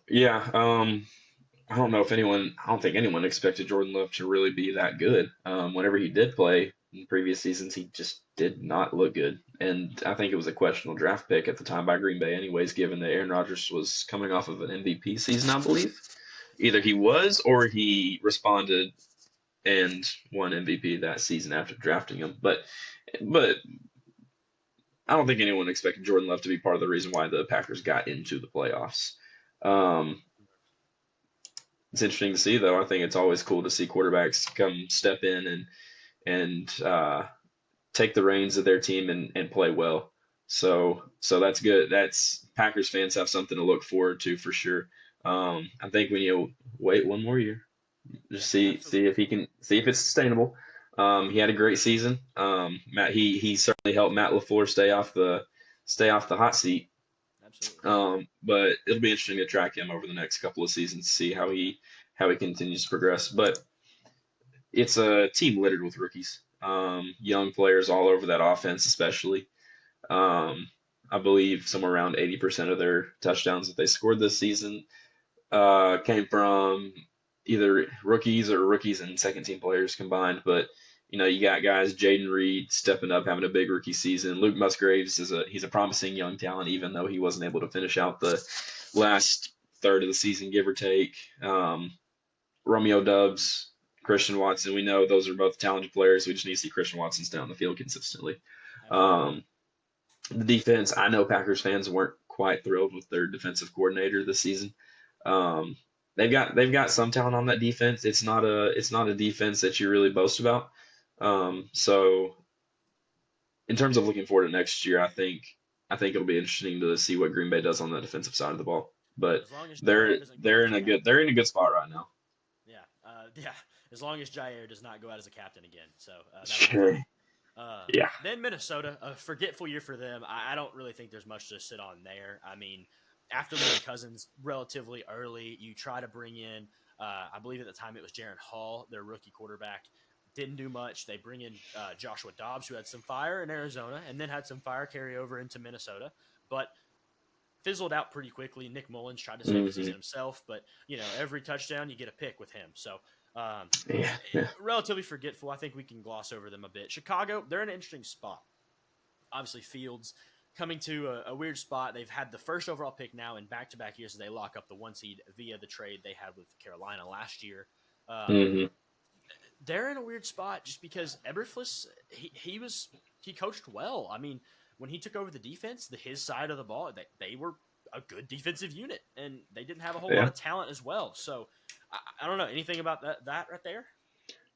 Yeah. I don't think anyone expected Jordan Love to really be that good. Whenever he did play in previous seasons, he just did not look good. And I think it was a questionable draft pick at the time by Green Bay, anyways, given that Aaron Rodgers was coming off of an MVP season, I believe. Either he was or he responded and won MVP that season after drafting him. But I don't think anyone expected Jordan Love to be part of the reason why the Packers got into the playoffs. Um, it's interesting to see, though. I think it's always cool to see quarterbacks come step in and take the reins of their team and play well. So that's good. That's Packers fans have something to look forward to for sure. I think we need to wait one more year, just see if Absolutely, he can see if it's sustainable. He had a great season. He certainly helped Matt LaFleur stay off the hot seat. absolutely. But it'll be interesting to track him over the next couple of seasons, see how he continues to progress. But it's a team littered with rookies, young players all over that offense, especially. Um, I believe somewhere around 80% of their touchdowns that they scored this season came from either rookies and second team players combined. But you got guys, Jaden Reed stepping up, having a big rookie season. Luke Musgraves he's a promising young talent, even though he wasn't able to finish out the last third of the season, give or take. Romeo Dubs, Christian Watson. We know those are both talented players. We just need to see Christian Watson stay on the field consistently. Absolutely. Um, the defense, I know Packers fans weren't quite thrilled with their defensive coordinator this season. Um, they've got some talent on that defense. It's not a defense that you really boast about. So in terms of looking forward to next year, I think it'll be interesting to see what Green Bay does on the defensive side of the ball. But As long as they're Jair doesn't go out they're as in a a good captain. they're in a good spot right now. Yeah, yeah. As long as Jair does not go out as a captain again, so that'll be Sure. fun. Yeah. Then Minnesota, a forgetful year for them. I don't really think there's much to sit on there. I mean, after losing Cousins relatively early, you try to bring in, I believe at the time it was Jaron Hall, their rookie quarterback. Didn't do much. They bring in Joshua Dobbs, who had some fire in Arizona, and then had some fire carry over into Minnesota, but fizzled out pretty quickly. Nick Mullins tried to save the Hmm. season himself, but every touchdown you get a pick with him. So um, Yeah. Yeah. relatively forgetful. I think we can gloss over them a bit. Chicago, they're in an interesting spot. Obviously, Fields coming to a weird spot. They've had the first overall pick now in back-to-back years as they lock up the one seed via the trade they had with Carolina last year. Um, Hmm. they're in a weird spot just because Eberflus he coached well. I mean, when he took over the defense, his side of the ball, they were a good defensive unit, and they didn't have a whole lot Yeah. of talent as well. So I don't know anything about that right there.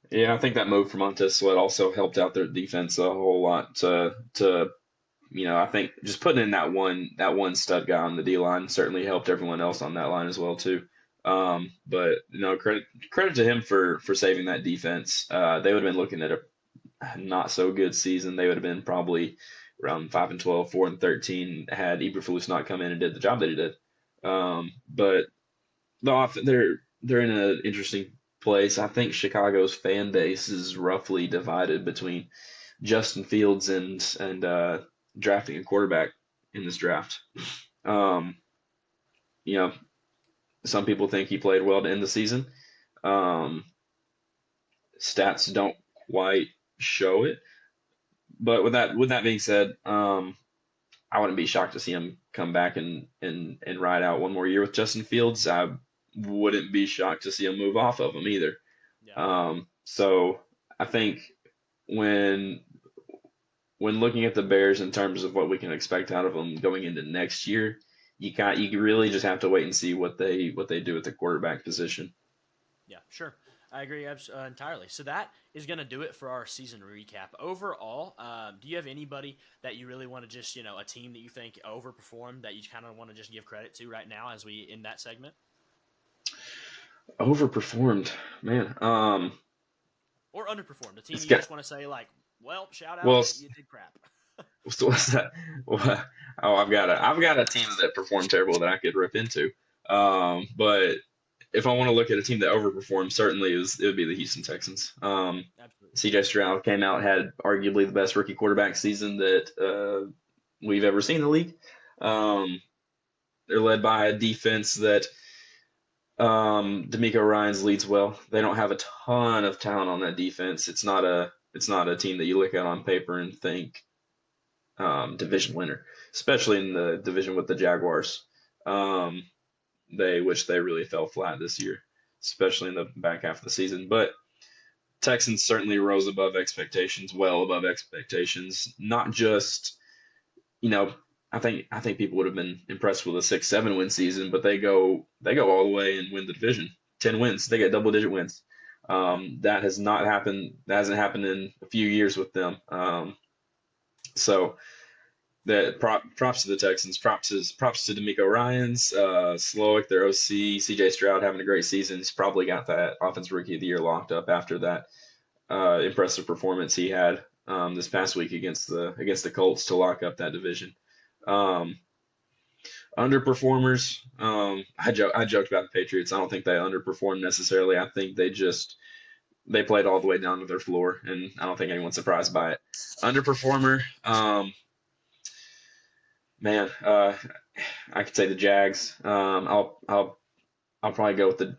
Yeah. I think that move for Montez Sweat also helped out their defense a whole lot. I think just putting in that one stud guy on the D line certainly helped everyone else on that line as well too. But credit to him for saving that defense. They would have been looking at a not so good season. They would have been probably around 5-12, 4-13 had Eberflus not come in and did the job that he did. But they're in an interesting place. I think Chicago's fan base is roughly divided between Justin Fields and drafting a quarterback in this draft. Um, you know, some people think he played well to end the season. Um, Stats don't quite show it, but with that being said, I wouldn't be shocked to see him come back and ride out one more year with Justin Fields. I wouldn't be shocked to see him move off of him either. Yeah. So I think when when looking at the Bears in terms of what we can expect out of them going into next year, you really just have to wait and see what they do at the quarterback position. Yeah, sure. I agree entirely. So that is going to do it for our season recap. Overall, do you have anybody that you really want to just, a team that you think overperformed that you kind of want to just give credit to right now as we end that segment? Overperformed, man. Or underperformed, a team It's you got just want to say, like, well, shout out, well. you did crap. So what's that? Well, oh, I've got a team that performed terrible that I could rip into. But if I want to look at a team that overperformed, certainly it would be the Houston Texans. Absolutely. CJ Stroud came out, had arguably the best rookie quarterback season that we've ever seen in the league. Um, they're led by a defense that D'Amico Ryans leads well. They don't have a ton of talent on that defense. It's not a team that you look at on paper and think division winner, especially in the division with the Jaguars. Yeah. Um, they really fell flat this year, especially in the back half of the season. But Texans certainly rose above expectations, well above expectations. Not just, you know, I think people would have been impressed with a 6-7 win season, but they go all the way and win the division. 10 wins, they get double digit wins. Yeah. That has not happened. That hasn't happened in a few years with them. So props to the Texans. Props to D'Amico Ryans, Slowick, their OC, CJ Stroud having a great season. He's probably got that Offensive Rookie of the Year locked up after that impressive performance he had this past week against the Colts to lock up that division. Um, Underperformers. I joked about the Patriots. I don't think they underperformed necessarily. I think they played all the way down to their floor, and I don't think anyone's surprised by it. Underperformer. Man, I could say the Jags. I'll probably go with the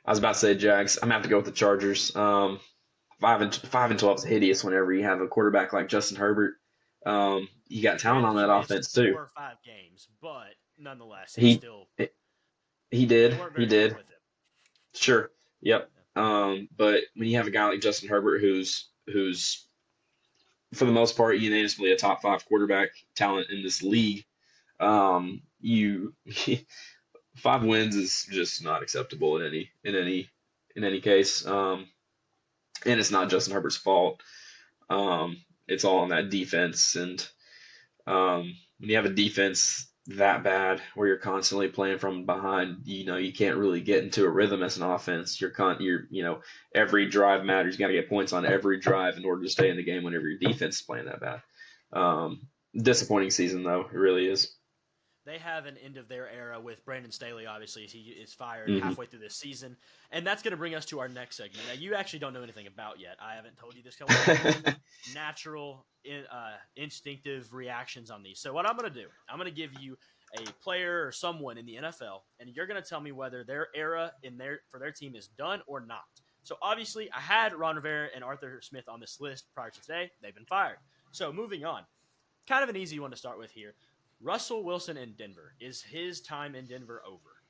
I was about to say Jags. I'm gonna have to go with the Chargers. 5-12 is hideous whenever you have a quarterback like Justin Herbert. You got talent Granted, on he that missed offense too. 4 or 5 games, but nonetheless, He he they did weren't he very happy did with him. sure, yep. But when you have a guy like Justin Herbert who's for the most part unanimously a top five quarterback talent in this league, you 5 wins is just not acceptable in any case. And it's not Justin Herbert's fault. It's all on that defense, and when you have a defense that bad where you're constantly playing from behind, you can't really get into a rhythm as an offense. Every drive matters. You got to get points on every drive in order to stay in the game whenever your defense is playing that bad. Disappointing season though, it really is. They have an end of their era with Brandon Staley, obviously, as he is fired Hmm. halfway through this season. And that's going to bring us to our next segment. Now, you actually don't know anything about yet. I haven't told you this couple of times. Natural, instinctive reactions on these. So what I'm going to do, I'm going to give you a player or someone in the NFL, and you're going to tell me whether their era for their team is done or not. So obviously, I had Ron Rivera and Arthur Smith on this list prior to today. They've been fired. So moving on, kind of an easy one to start with here. Russell Wilson in Denver. Is his time in Denver over?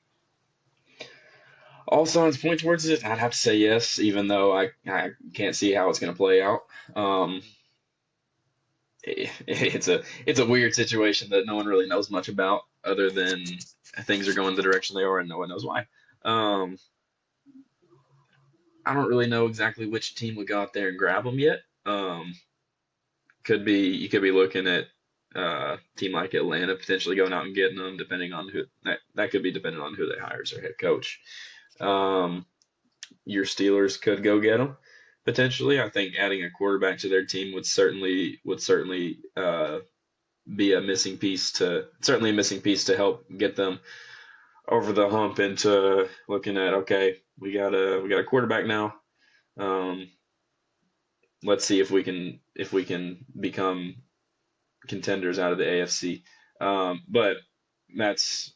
All signs point towards it. I'd have to say yes, even though I can't see how it's going to play out. Um, Mm-hmm. it's a weird situation that no one really knows much about, other than things are going the direction they are, and no one knows why. Um, I don't really know exactly which team would go out there and grab them yet. You could be looking at a team like Atlanta potentially going out and getting them, depending on that could be depending on who they hire as their head coach. Um, your Steelers could go get them potentially. I think adding a quarterback to their team would certainly be a missing piece to help get them over the hump into looking at, okay, We got a quarterback now. Um, let's see if we can become contenders out of the AFC. But that's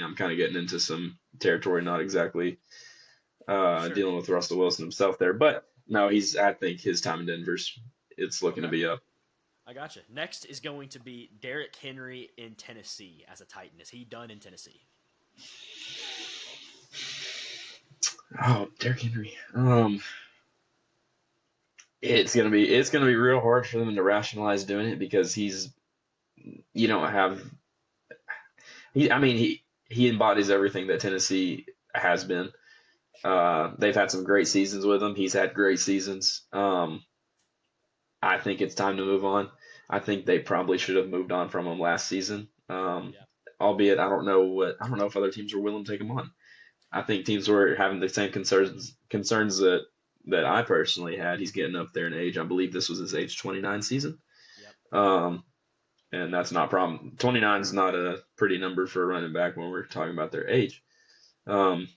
I'm kind of getting into some territory, not exactly Sure. dealing with Russell Wilson himself there. But no, I think his time in Denver's it's looking to Okay. be up. I gotcha. Next is going to be Derrick Henry in Tennessee as a Titan. Is he done in Tennessee? Oh, Derrick Henry. It's gonna be real hard for them to rationalize doing it because you don't have I mean he embodies everything that Tennessee has been. Sure. They've had some great seasons with him. He's had great seasons. I think it's time to move on. I think they probably should have moved on from him last season. Yeah. Albeit I don't know if other teams were willing to take him on. I think teams were having the same concerns that I personally had. He's getting up there in age. I believe this was his age 29 season. Yep. Um, and that's not a problem. 29 is not a pretty number for a running back when we're talking about their age. Um,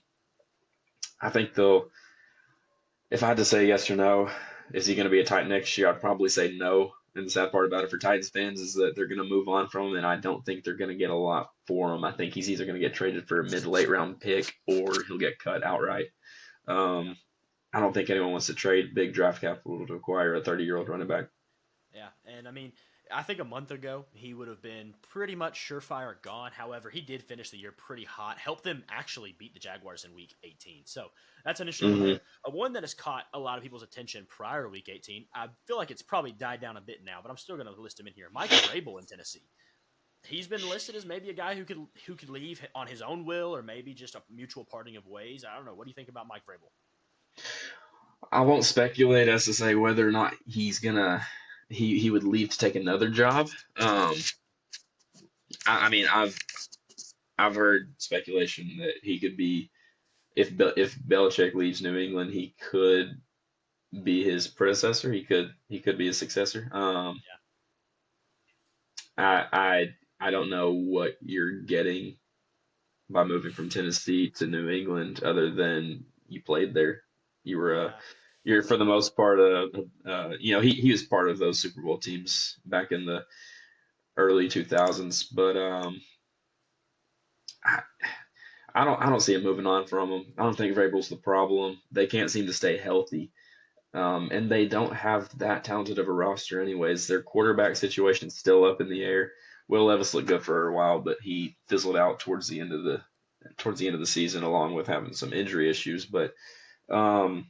I think they'll If I had to say yes or no, is he going to be a Titan next year? I'd probably say no. And the sad part about it for Titans fans is that they're going to move on from him, and I don't think they're going to get a lot for him. I think he's either going to get traded for a mid to late round pick or he'll get cut outright. Yeah. Um, I don't think anyone wants to trade big draft capital to acquire a 30-year-old running back. Yeah, and I mean, I think a month ago he would have been pretty much surefire gone. However, he did finish the year pretty hot, helped them actually beat the Jaguars in Week 18. So that's an interesting one Hmm. there. One that has caught a lot of people's attention prior to Week 18. I feel like it's probably died down a bit now, but I'm still going to list him in here. Mike Vrabel in Tennessee. He's been listed as maybe a guy who could leave on his own will, or maybe just a mutual parting of ways. I don't know. What do you think about Mike Vrabel? I won't speculate as to say whether or not he would leave to take another job. I mean, I've heard speculation that he could be if Belichick leaves New England, he could be his predecessor. He could be his successor. I don't know what you're getting by moving from Tennessee to New England, other than you played there. You were Yeah, you're for the most part he was part of those Super Bowl teams back in the early 2000s, but I, I don't see him moving on from him. I don't think Vrabel's the problem. They can't seem to stay healthy. And they don't have that talented of a roster anyways. Their quarterback situation's still up in the air. Will Levis looked good for a while, but he fizzled out towards the end of the season, along with having some injury issues. But um,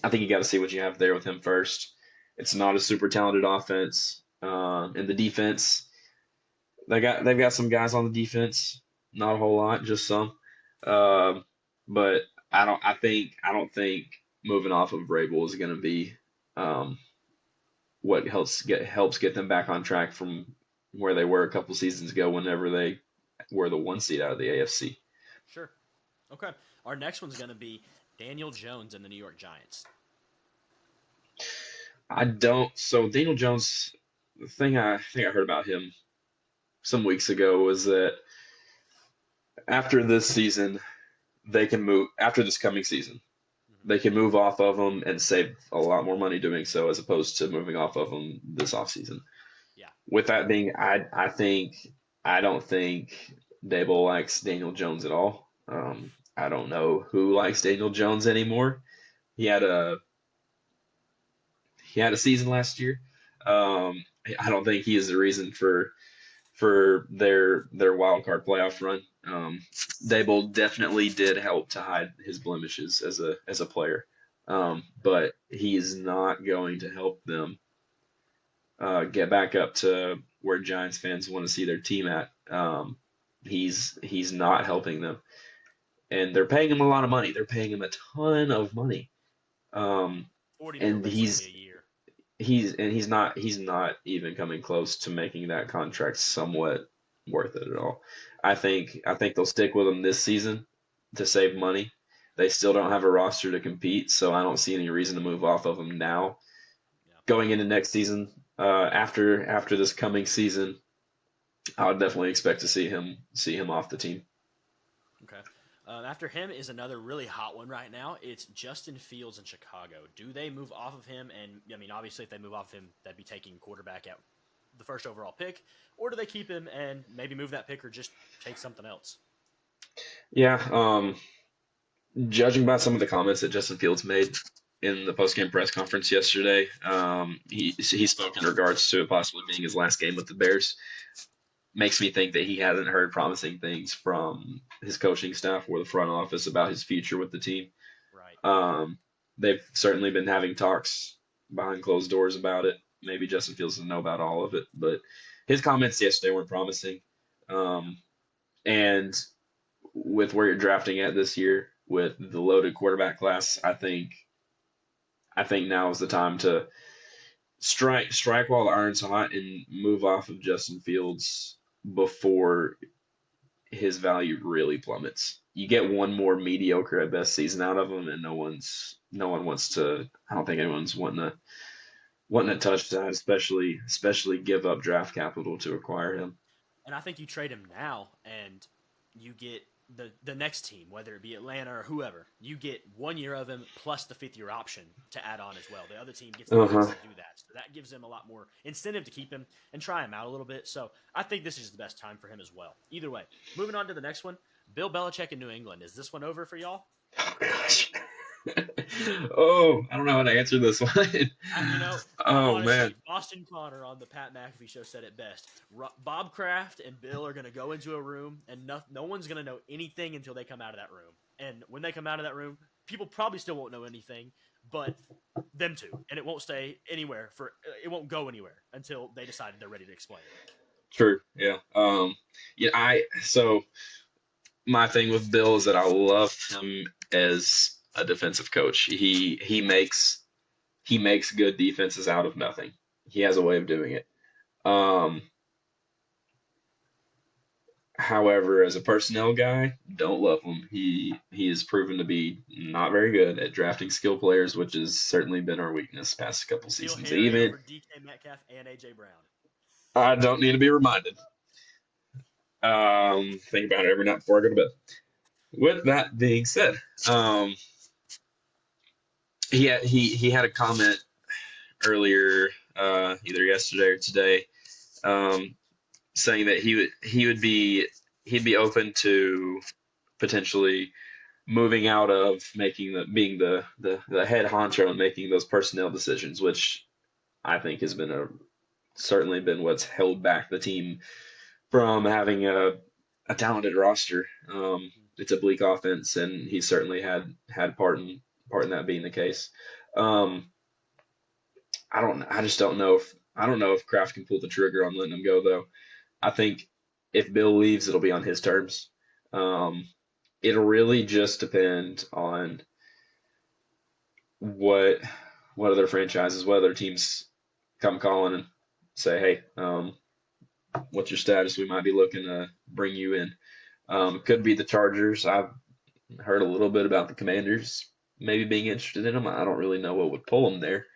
I think you got to see what you have there with him first. It's yeah, not a super talented offense, and the defense they've got some guys on the defense, not a whole lot, just some. Um, but I don't think moving off of Vrabel is going to be um, what helps get them back on track from where they were a couple seasons ago, whenever they were the one seed out of the AFC. sure. Okay. Our next one's going to be Daniel Jones and the New York Giants. I don't. So Daniel Jones, the thing I think I heard about him some weeks ago was that after this season, they can move after this coming season. Hmm. They can move off of him and save a lot more money doing so, as opposed to moving off of him this offseason. Yeah, With that being, I don't think Dable likes Daniel Jones at all. I don't know who likes Daniel Jones anymore. He had a he had a season last year. I don't think he is the reason for their wild card playoff run. Dable definitely did help to hide his blemishes as a player, right. but he's not going to help them get back up to where Giants fans want to see their team at. He's not helping them, and they're paying him a lot of money. They're paying him a ton of money, um, 40 mil and basically a he's year. he's not even coming close to making that contract somewhat worth it at all. I think they'll stick with him this season to save money. They still don't have a roster to compete, so I don't see any reason to move off of him now. Yeah. Going into next season, after this coming season, I would definitely expect to see him off the team. Okay. After him is another really hot one right now. It's Justin Fields in Chicago. Do they move off of him? And I mean, obviously, if they move off of him, that'd be taking quarterback at the first overall pick. Or do they keep him and maybe move that pick or just take something else? Yeah, judging by some of the comments that Justin Fields made in the post-game press conference yesterday, he spoke in regards to it possibly being his last game with the Bears. Makes me think that he hasn't heard promising things from his coaching staff or the front office about his future with the team. Right. Um, they've certainly been having talks behind closed doors about it. Maybe Justin Fields doesn't know about all of it, but his comments yesterday weren't promising. Yeah. Um, and with where you're drafting at this year, with the loaded quarterback class, I think now is the time to strike while the iron's hot and move off of Justin Fields before his value really plummets. You get one more mediocre at best season out of him, and no one wants to. I don't think anyone's wanting to touch that, especially give up draft capital to acquire him. And I think you trade him now and you get the next team, whether it be Atlanta or whoever, you get 1 year of him plus the 5th year option to add on as well. The other team gets the Uh rights huh. to do that. So that gives them a lot more incentive to keep him and try him out a little bit. So I think this is the best time for him as well. Either way, moving on to the next one, Bill Belichick in New England. Is this one over for y'all? Oh gosh. Oh, I don't know how to answer this one. Oh man. Honestly, Boston Connor on the Pat McAfee show said it best. Bob Kraft and Bill are going to go into a room, and no one's going to know anything until they come out of that room. And when they come out of that room, people probably still won't know anything, but them too, and it won't stay anywhere it won't go anywhere until they decide they're ready to explain it. True. Yeah. Yeah. So my thing with Bill is that I love him as a defensive coach. He makes good defenses out of nothing. He has a way of doing it. Um, However, as a personnel guy, don't love him. He has proven to be not very good at drafting skill players, which has certainly been our weakness past couple Still seasons. Harry Even over DK Metcalf and AJ Brown. I don't need to be reminded. Think about it every night before I go to bed. With that being said, he had a comment earlier, either yesterday or today, um, saying that he'd be open to potentially moving out of being the head honcho and making those personnel decisions, which I think has been certainly been what's held back the team from having a talented roster. It's a bleak offense, and he certainly had part in that being the case. Um, I just don't know if I don't know if Kraft can pull the trigger on letting him go though. I think if Bill leaves, it'll be on his terms. Um, it'll really just depend on what what other franchises, what other teams come calling and say, hey, what's your status? We might be looking to bring you in. Could be the Chargers. I've heard a little bit about the Commanders maybe being interested in him. I don't really know what would pull him there.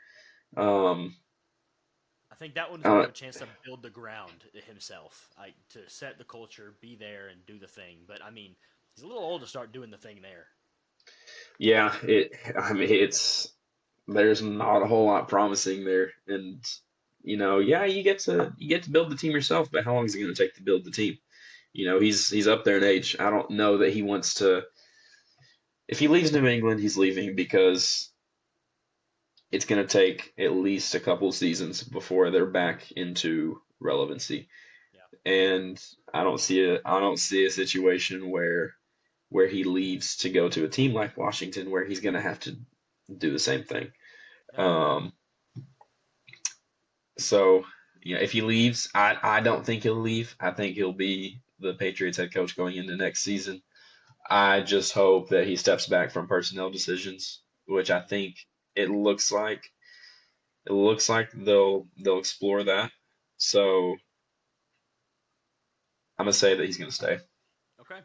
Um, I think that one's more uh, of a chance to build the ground himself, like to set the culture, be there, and do the thing. But I mean, he's a little old to start doing the thing there. yeah, I mean, there's not a whole lot promising there, and yeah, you get to build the team yourself, but how long is it going to take to build the team? He's up there in age. I don't know that he wants to. If he leaves New England, he's leaving because it's going to take at least a couple seasons before they're back into relevancy. Yeah. And I don't see a situation where he leaves to go to a team like Washington where he's going to have to do the same thing. Yeah. Um, so if he leaves, I don't think he'll leave. I think he'll be the Patriots head coach going into next season. I just hope that he steps back from personnel decisions, which I think it looks like they'll explore that. So I'm gonna say that he's gonna stay. Okay.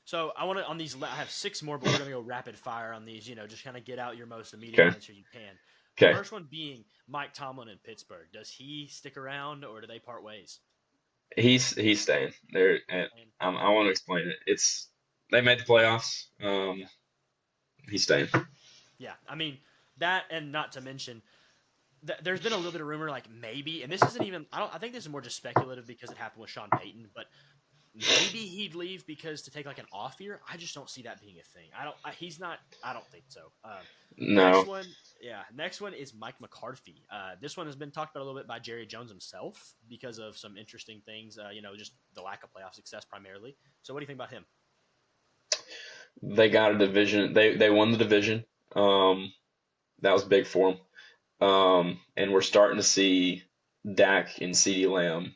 So I want to on these. I have six more, but we're gonna go rapid fire on these. Just kind of get out your most immediate Okay. answer you can. The Okay. first one being Mike Tomlin in Pittsburgh. Does he stick around or do they part ways? He's staying there, and And I want to explain it. they made the playoffs. Yeah, He's staying. yeah. I mean that, and not to mention there's been a little bit of rumor like maybe, and this isn't even. I don't. I think this is more just speculative because it happened with Sean Payton, but maybe he'd leave because to take like an off year. I just don't see that being a thing. I don't. He's not. I don't think so. Next No. one, yeah. Next one is Mike McCarthy. This one has been talked about a little bit by Jerry Jones himself because of some interesting things. Just the lack of playoff success primarily. So, what do you think about him? They got a division. They won the division. Um, that was big for them. And we're starting to see Dak and CeeDee Lamb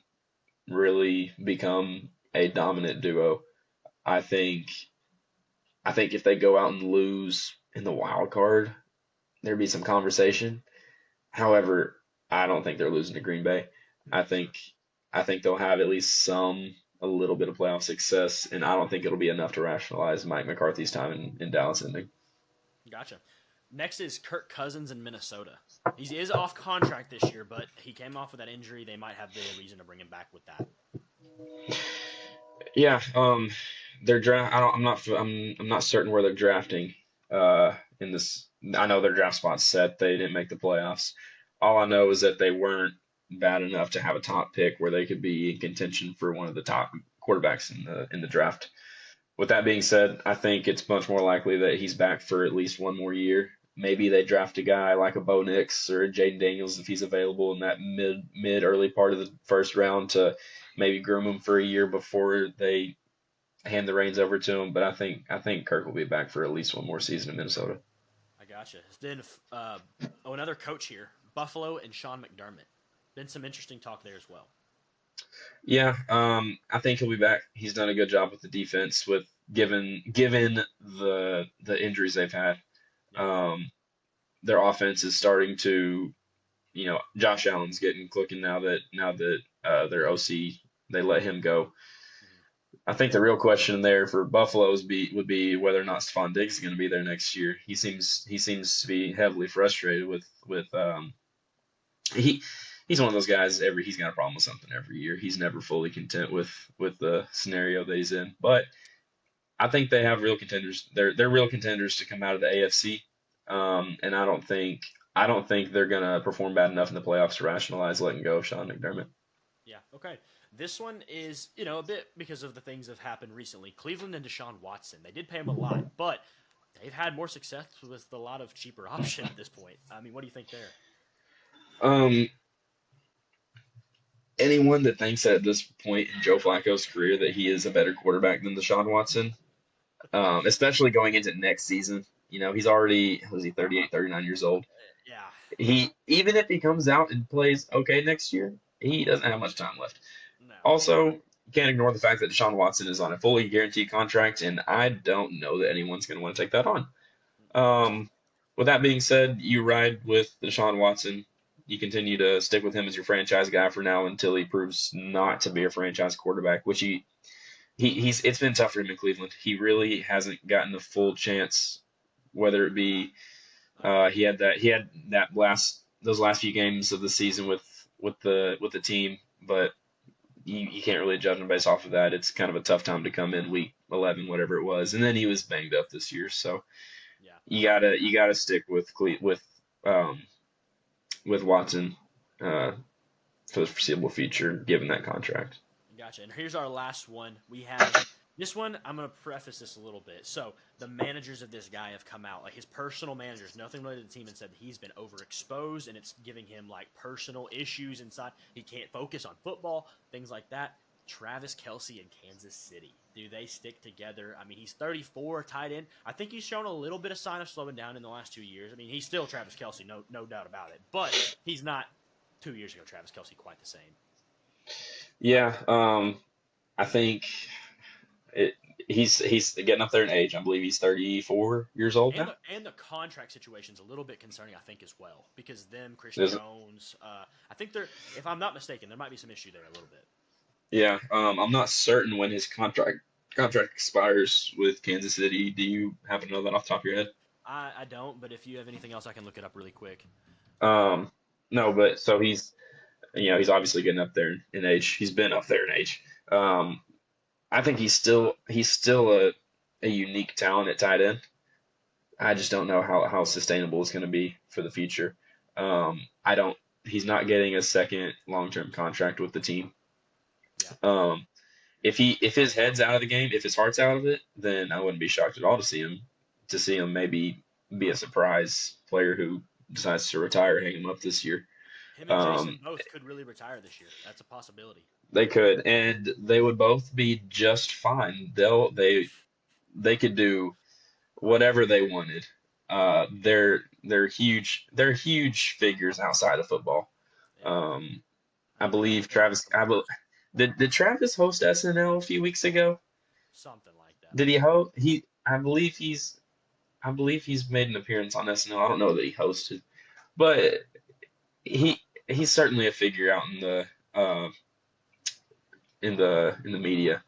really become a dominant duo. I think I think if they go out and lose in the wild card, there'd be some conversation. However, I don't think they're losing to Green Bay. I think I think they'll have at least a little bit of playoff success, and I don't think it'll be enough to rationalize Mike McCarthy's time in Dallas ending. Gotcha. Next is Kirk Cousins in Minnesota. He is off contract this year, but he came off with that injury. They might have the reason to bring him back with that. Yeah, their draft. I don't. I'm not. I'm not certain where they're drafting. In this, I know their draft spot's set. They didn't make the playoffs. All I know is that they weren't bad enough to have a top pick where they could be in contention for one of the top quarterbacks in the draft. With that being said, I think it's much more likely that he's back for at least one more year. Maybe they draft a guy like a Bo Nix or a Jaden Daniels if he's available in that mid early part of the first round to maybe groom him for a year before they hand the reins over to him. But I think Kirk will be back for at least one more season in Minnesota. I gotcha. Then, another coach here, Buffalo and Sean McDermott. Been some interesting talk there as well. Yeah, I think he'll be back. He's done a good job with the defense with given the injuries they've had. Yeah. Um, their offense is starting to, Josh Allen's getting clicking now that their OC they let him go. Mhm. I think the real question there for Buffalo's would be whether or not Stephon Diggs is going to be there next year. He seems to be heavily frustrated with he he's one of those guys. He's got a problem with something every year. He's never fully content with the scenario that he's in. But I think they have real contenders. They're real contenders to come out of the AFC. And I don't think they're gonna perform bad enough in the playoffs to rationalize letting go of Sean McDermott. Yeah. Okay. This one is, a bit because of the things that have happened recently. Cleveland and Deshaun Watson. They did pay him a lot, but they've had more success with a lot of cheaper options at this point. I mean, what do you think there? Um, Anyone that thinks that at this point in Joe Flacco's career that he is a better quarterback than Deshaun Watson, especially going into next season, he's already was he 38, 39 years old. Yeah. He even if he comes out and plays okay next year, he doesn't have much time left. No. Also, you can't ignore the fact that Deshaun Watson is on a fully guaranteed contract, and I don't know that anyone's going to want to take that on. Um, with that being said, you ride with Deshaun Watson. You continue to stick with him as your franchise guy for now until he proves not to be a franchise quarterback, which he's it's been tough for him in Cleveland. He really hasn't gotten the full chance, whether it be he had that those last few games of the season with the team, but you can't really judge him based off of that. It's kind of a tough time to come in week 11, whatever it was, and then he was banged up this year, so Yeah. you gotta stick um, with Watson for the foreseeable future, given that contract. Gotcha. And here's our last one. We have this one. I'm going to preface this a little bit. So the managers of this guy have come out, like his personal managers, nothing related to the team, and said he's been overexposed and it's giving him like personal issues inside. He can't focus on football, things like that. Travis Kelsey in Kansas City. Do they stick together? I mean, he's 34, tight end. I think he's shown a little bit of sign of slowing down in the last 2 years. I mean, he's still Travis Kelsey, no doubt about it. But he's not 2 years ago Travis Kelsey quite the same. Yeah, I think it, he's getting up there in age. I believe he's 34 years old And now. the contract situation's a little bit concerning, I think, as well, because them, Chris Is Jones, I think they're, if I'm not mistaken, there might be some issue there a little bit. Yeah, I'm not certain when his contract expires with Kansas City. Do you happen to know that off the top of your head? I don't, but if you have anything else, I can look it up really quick. Um, no, but so he's obviously getting up there in age. He's been up there in age. I think he's still a unique talent at tight end. I just don't know how sustainable it's going to be for the future. I don't. He's not getting a second long term contract with the team. Yeah. Um, if his head's out of the game, if his heart's out of it, then I wouldn't be shocked at all to see him maybe be a surprise player who decides to retire, hang him up this year. Him and Jason Um, both could really retire this year. That's a possibility. they could, and they would both be just fine. They could do whatever they wanted. They're huge figures outside of football. Yeah. Um, I I don't think I believe could ever Travis. Did Travis host SNL a few weeks ago? something like that. Did he host? I believe he's made an appearance on SNL. I don't know that he hosted, but he's certainly a figure out uh, in the media.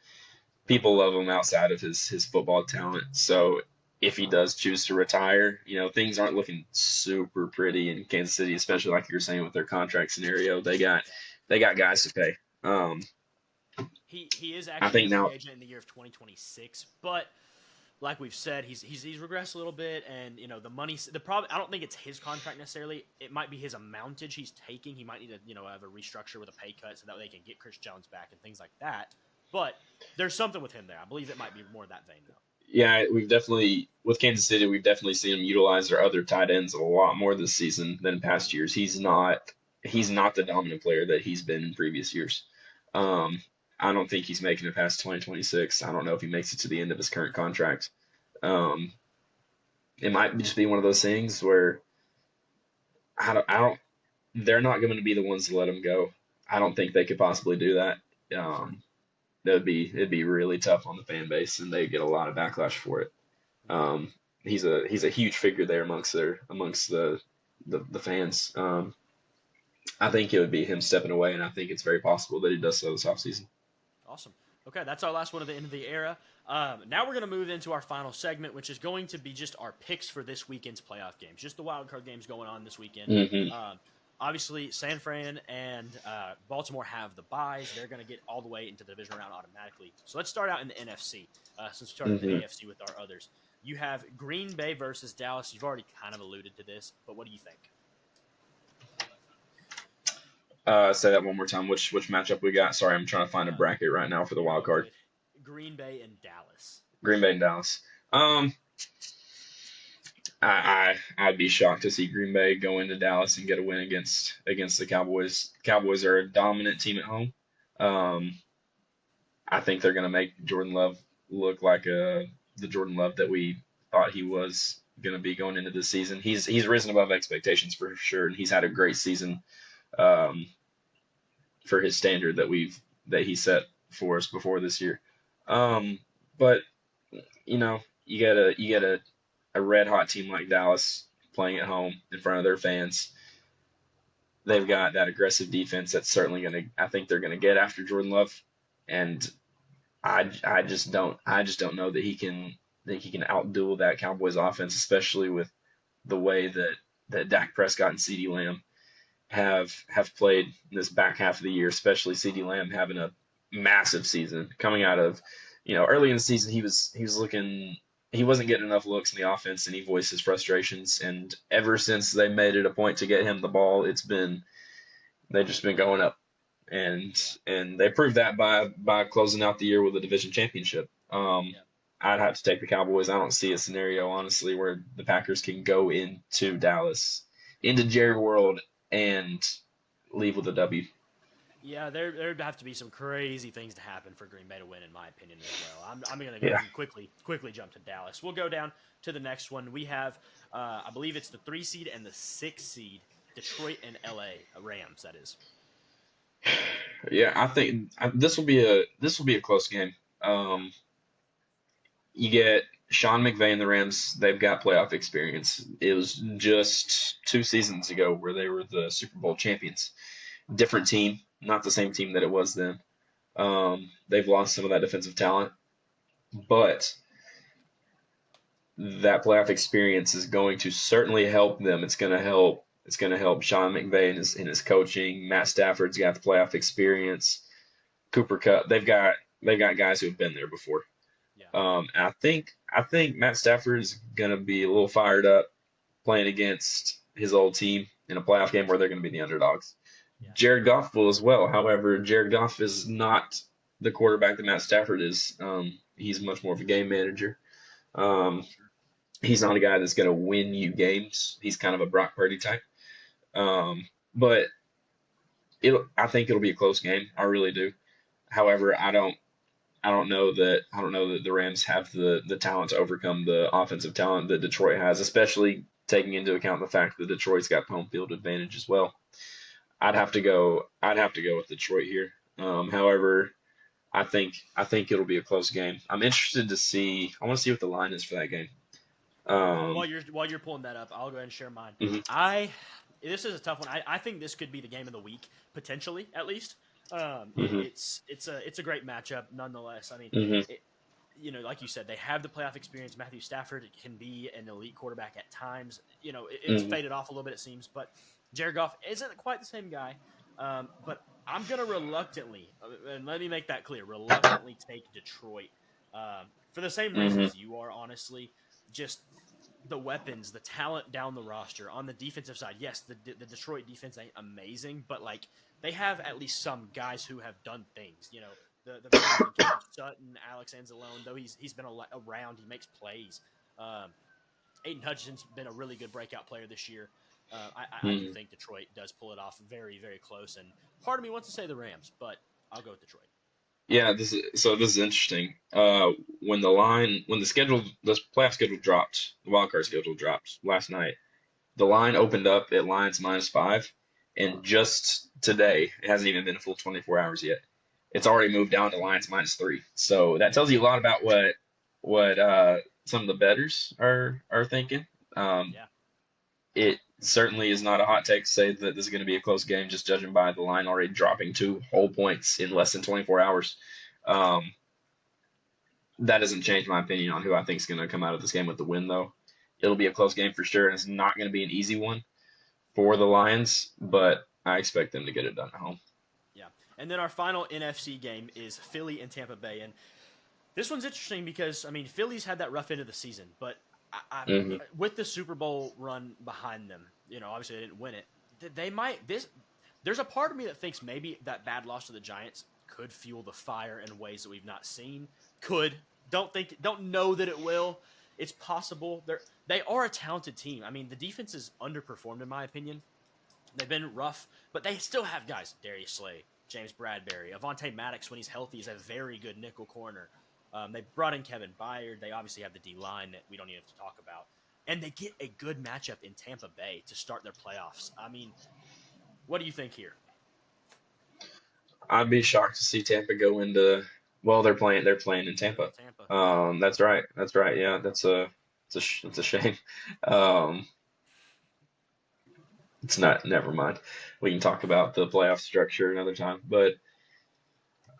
People love him outside of his football talent. So if he does choose to retire, things aren't looking super pretty in Kansas City, especially like you were saying with their contract scenario. Yeah. They got guys to pay. He is I actually think a free now, agent in the year of 2026, but like we've said, he's regressed a little bit, and the money. The problem, I don't think it's his contract necessarily. It might be his amountage he's taking. He might need to have a restructure with a pay cut so that they can get Chris Jones back and things like that. But there's something with him there. I believe it might be more that vein though. yeah, with Kansas City, we've definitely seen him utilize their other tight ends a lot more this season than in past years. He's not the dominant player that he's been in previous years. Um, I don't think he's making it past 2026. I don't know if he makes it to the end of his current contract. Um, it might just be one of those things where I don't. They're not going to be the ones to let him go. I don't think they could possibly do that. Um, it'd be really tough on the fan base, and they get a lot of backlash for it. Yeah. Um, he's a huge figure there amongst the fans. I think it would be him stepping away, and I think it's very possible that he does so this offseason. Awesome. Okay, that's our last one of the end of the era. Now we're going to move into our final segment, which is going to be just our picks for this weekend's playoff games, just the wild card games going on this weekend. Hmm. Obviously, San Fran and Baltimore have the byes. They're going to get all the way into the division round automatically. So let's start out in the NFC, since we started in the Hmm. AFC with our others. You have Green Bay versus Dallas. You've already kind of alluded to this, but what do you think? Say that one more time. Which matchup we got? Sorry, I'm trying to find a Uh, bracket right now for the you're wild all card. good. Green Bay and Dallas. Green Bay and Dallas. Um, I'd be shocked to see Green Bay go into Dallas and get a win against the Cowboys. Cowboys are a dominant team at home. Um, I think they're going to make Jordan Love look like the Jordan Love that we thought he was going to be going into the season. He's risen above expectations for sure, and he's had a great season um, for his standard that he set for us before this year. Um, but you get a red hot team like Dallas playing at home in front of their fans. They've got that aggressive defense that's certainly going to. I think they're going to get after Jordan Love, and I just don't know that he can outduel that Cowboys offense, especially with the way that Dak Prescott and CeeDee Lamb have played in this back half of the year, especially CeeDee Lamb having a massive season coming out of, early in the season he was looking he wasn't getting enough looks in the offense, and he voiced his frustrations. And ever since they made it a point to get him the ball, they've just been going up, and Yeah. they proved that by closing out the year with a division championship. Yeah. I'd have to take the Cowboys. I don't see a scenario, honestly, where the Packers can go into Dallas, into Jerry World, and leave with a W. Yeah, there'd have to be some crazy things to happen for Green Bay to win, in my opinion, as well. I'm going to go Yeah. ahead and quickly jump to Dallas. We'll go down to the next one. We have, I believe it's the 3 seed and the 6 seed, Detroit and LA Rams. That is. Yeah, I think this will be a close game. Um, you get Sean McVay and the Rams. They've got playoff experience. It was just 2 seasons ago where they were the Super Bowl champions. Different team, not the same team that it was then. They've lost some of that defensive talent, but that playoff experience is going to certainly help them. It's going to help. It's going to help Sean McVay in his coaching. Matt Stafford's got the playoff experience. Cooper Cup. They've got guys who have been there before. Yeah. And I think Matt Stafford is gonna be a little fired up playing against his old team in a playoff game where they're gonna be the underdogs. Yeah. Jared Goff will as well. However, Jared Goff is not the quarterback that Matt Stafford is. He's much more of a game manager. Um, Sure. he's not a guy that's going to win you games. He's kind of a Brock Purdy type. But I think it'll be a close game. I really do. However, I don't know that the Rams have the talent to overcome the offensive talent that Detroit has, especially taking into account the fact that Detroit's got home field advantage as well. I'd have to go with Detroit here. However, I think it'll be a close game. I'm interested to see. I want to see what the line is for that game. While Um, you're pulling that up, I'll go ahead and share mine. mhm, I This is a tough one. I think this could be the game of the week potentially, at least. mhm, It's a great matchup nonetheless. I mean, mhm, it, like you said, they have the playoff experience. Matthew Stafford can be an elite quarterback at times. It's mhm. faded off a little bit, it seems, but Jared Goff isn't quite the same guy. But I'm gonna reluctantly, and let me make that clear, reluctantly take Detroit for the same Mhm. reasons you are. Honestly, just the weapons, the talent down the roster on the defensive side. Yes, the Detroit defense ain't amazing, but like they have at least some guys who have done things. The veterans in Kevin Sutton, Alex Anzalone, though he's been around, he makes plays. Um, Aiden Hutchinson's been a really good breakout player this year. I do Mhm. think Detroit does pull it off very, very close, and part of me wants to say the Rams, but I'll go with Detroit. Yeah, this is interesting. When the playoff schedule dropped, the wildcard schedule dropped last night. The line opened up at Lions -5, and just today, it hasn't even been a full 24 hours yet. It's already moved down to Lions -3. So that tells you a lot about what some of the bettors are thinking. Um, Yeah, it certainly is not a hot take to say that this is going to be a close game, just judging by the line already dropping 2 whole points in less than 24 hours. Um, that doesn't change my opinion on who I think is going to come out of this game with the win, though. It'll be a close game for sure, and it's not going to be an easy one for the Lions, but I expect them to get it done at home. yeah. And then our final NFC game is Philly and Tampa Bay, and this one's interesting because I mean Philly's had that rough end of the season, but Hmm. with the Super Bowl run behind them, obviously they didn't win it. They might this. There's a part of me that thinks maybe that bad loss to the Giants could fuel the fire in ways that we've not seen. Could don't know that it will. It's possible. They are a talented team. I mean, the defense is underperformed in my opinion. They've been rough, but they still have guys. Darius Slay, James Bradbury, Avonte Maddox when he's healthy is a very good nickel corner. They brought in Kevin Byard. They obviously have the D line that we don't even have to talk about, and they get a good matchup in Tampa Bay to start their playoffs. I mean, what do you think here? I'd be shocked to see Tampa go into. Well, they're playing in They're Tampa. in Tampa. Yeah, That's right. That's right. Yeah, it's a shame. Um, it's not. Never mind. We can talk about the playoff structure another time. But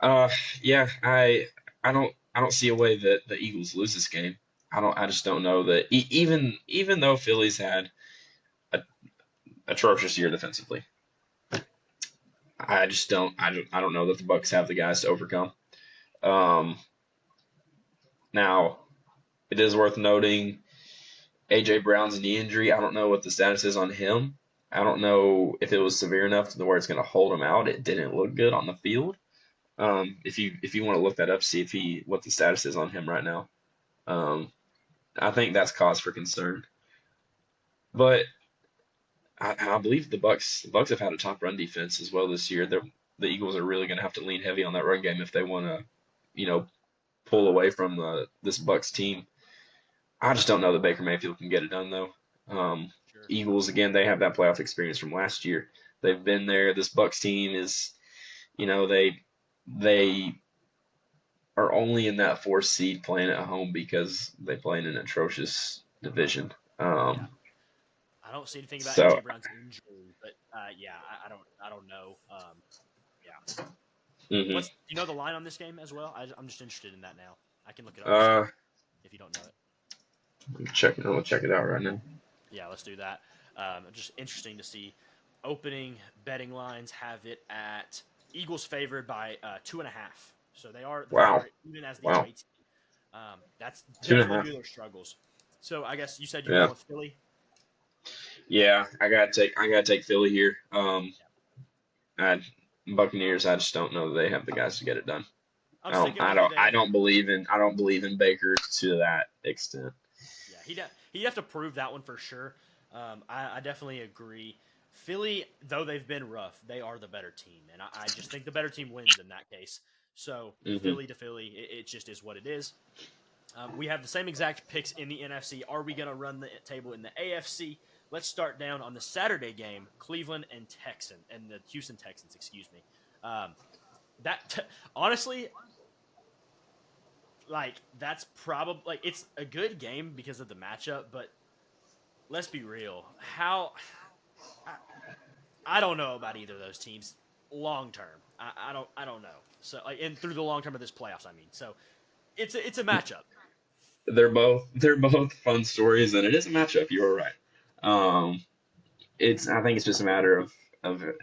Uh, yeah, I don't see a way that the Eagles lose this game. I just don't know that even though Philly's had a atrocious year defensively, I don't know that the Bucks have the guys to overcome. Um, now it is worth noting AJ Brown's knee injury. I don't know what the status is on him. I don't know if it was severe enough to where it's going to hold him out. It didn't look good on the field. If you want to look that up, see if he what the status is on him right now. Um, I think that's cause for concern. But I believe the Bucks have had a top run defense as well this year. The Eagles are really going to have to lean heavy on that run game if they want to, you know, pull away from this Bucks team. I just don't know that Baker Mayfield can get it done though. Um, sure. Eagles again, they have that playoff experience from last year. They've been there. This Bucks team is, they are only in that fourth seed playing at home because they play in an atrocious division. Yeah, I don't see anything about AJ So Brown's injury, but yeah, I don't know. Yeah, mhm. do you know the line on this game as well? I'm just interested in that now. I can look it up uh, if you don't know it. I'm gonna check it out right now. Yeah, let's do that. Just interesting to see. Opening betting lines have it at Eagles favored by 2.5. So they are the Wow, favorite, even as the wow. away team. That's Two and a definitely half. one of their struggles. So I guess you said you're going Yeah. with Philly. Yeah, I gotta take Philly here. I, Buccaneers, I just don't know that they have the guys to get it done. I'm I don't sticking I with you don't I there. don't believe in I don't believe in Baker to that extent. Yeah, he'd have to prove that one for sure. I definitely agree. Philly, though they've been rough, they are the better team, and I just think the better team wins in that case. So Hmm. Philly to Philly, it just is what it is. We have the same exact picks in the NFC. Are we going to run the table in the AFC? Let's start down on the Saturday game: Cleveland and the Houston Texans. Excuse me. Um, that honestly, like that's probably like it's a good game because of the matchup, but let's be real. I, I don't know about either of those teams long term. I don't know. So like and through the long term of this playoffs, I mean. So it's a matchup. They're both fun stories, and it is a matchup. You were right. Um, it's I think it's just a matter of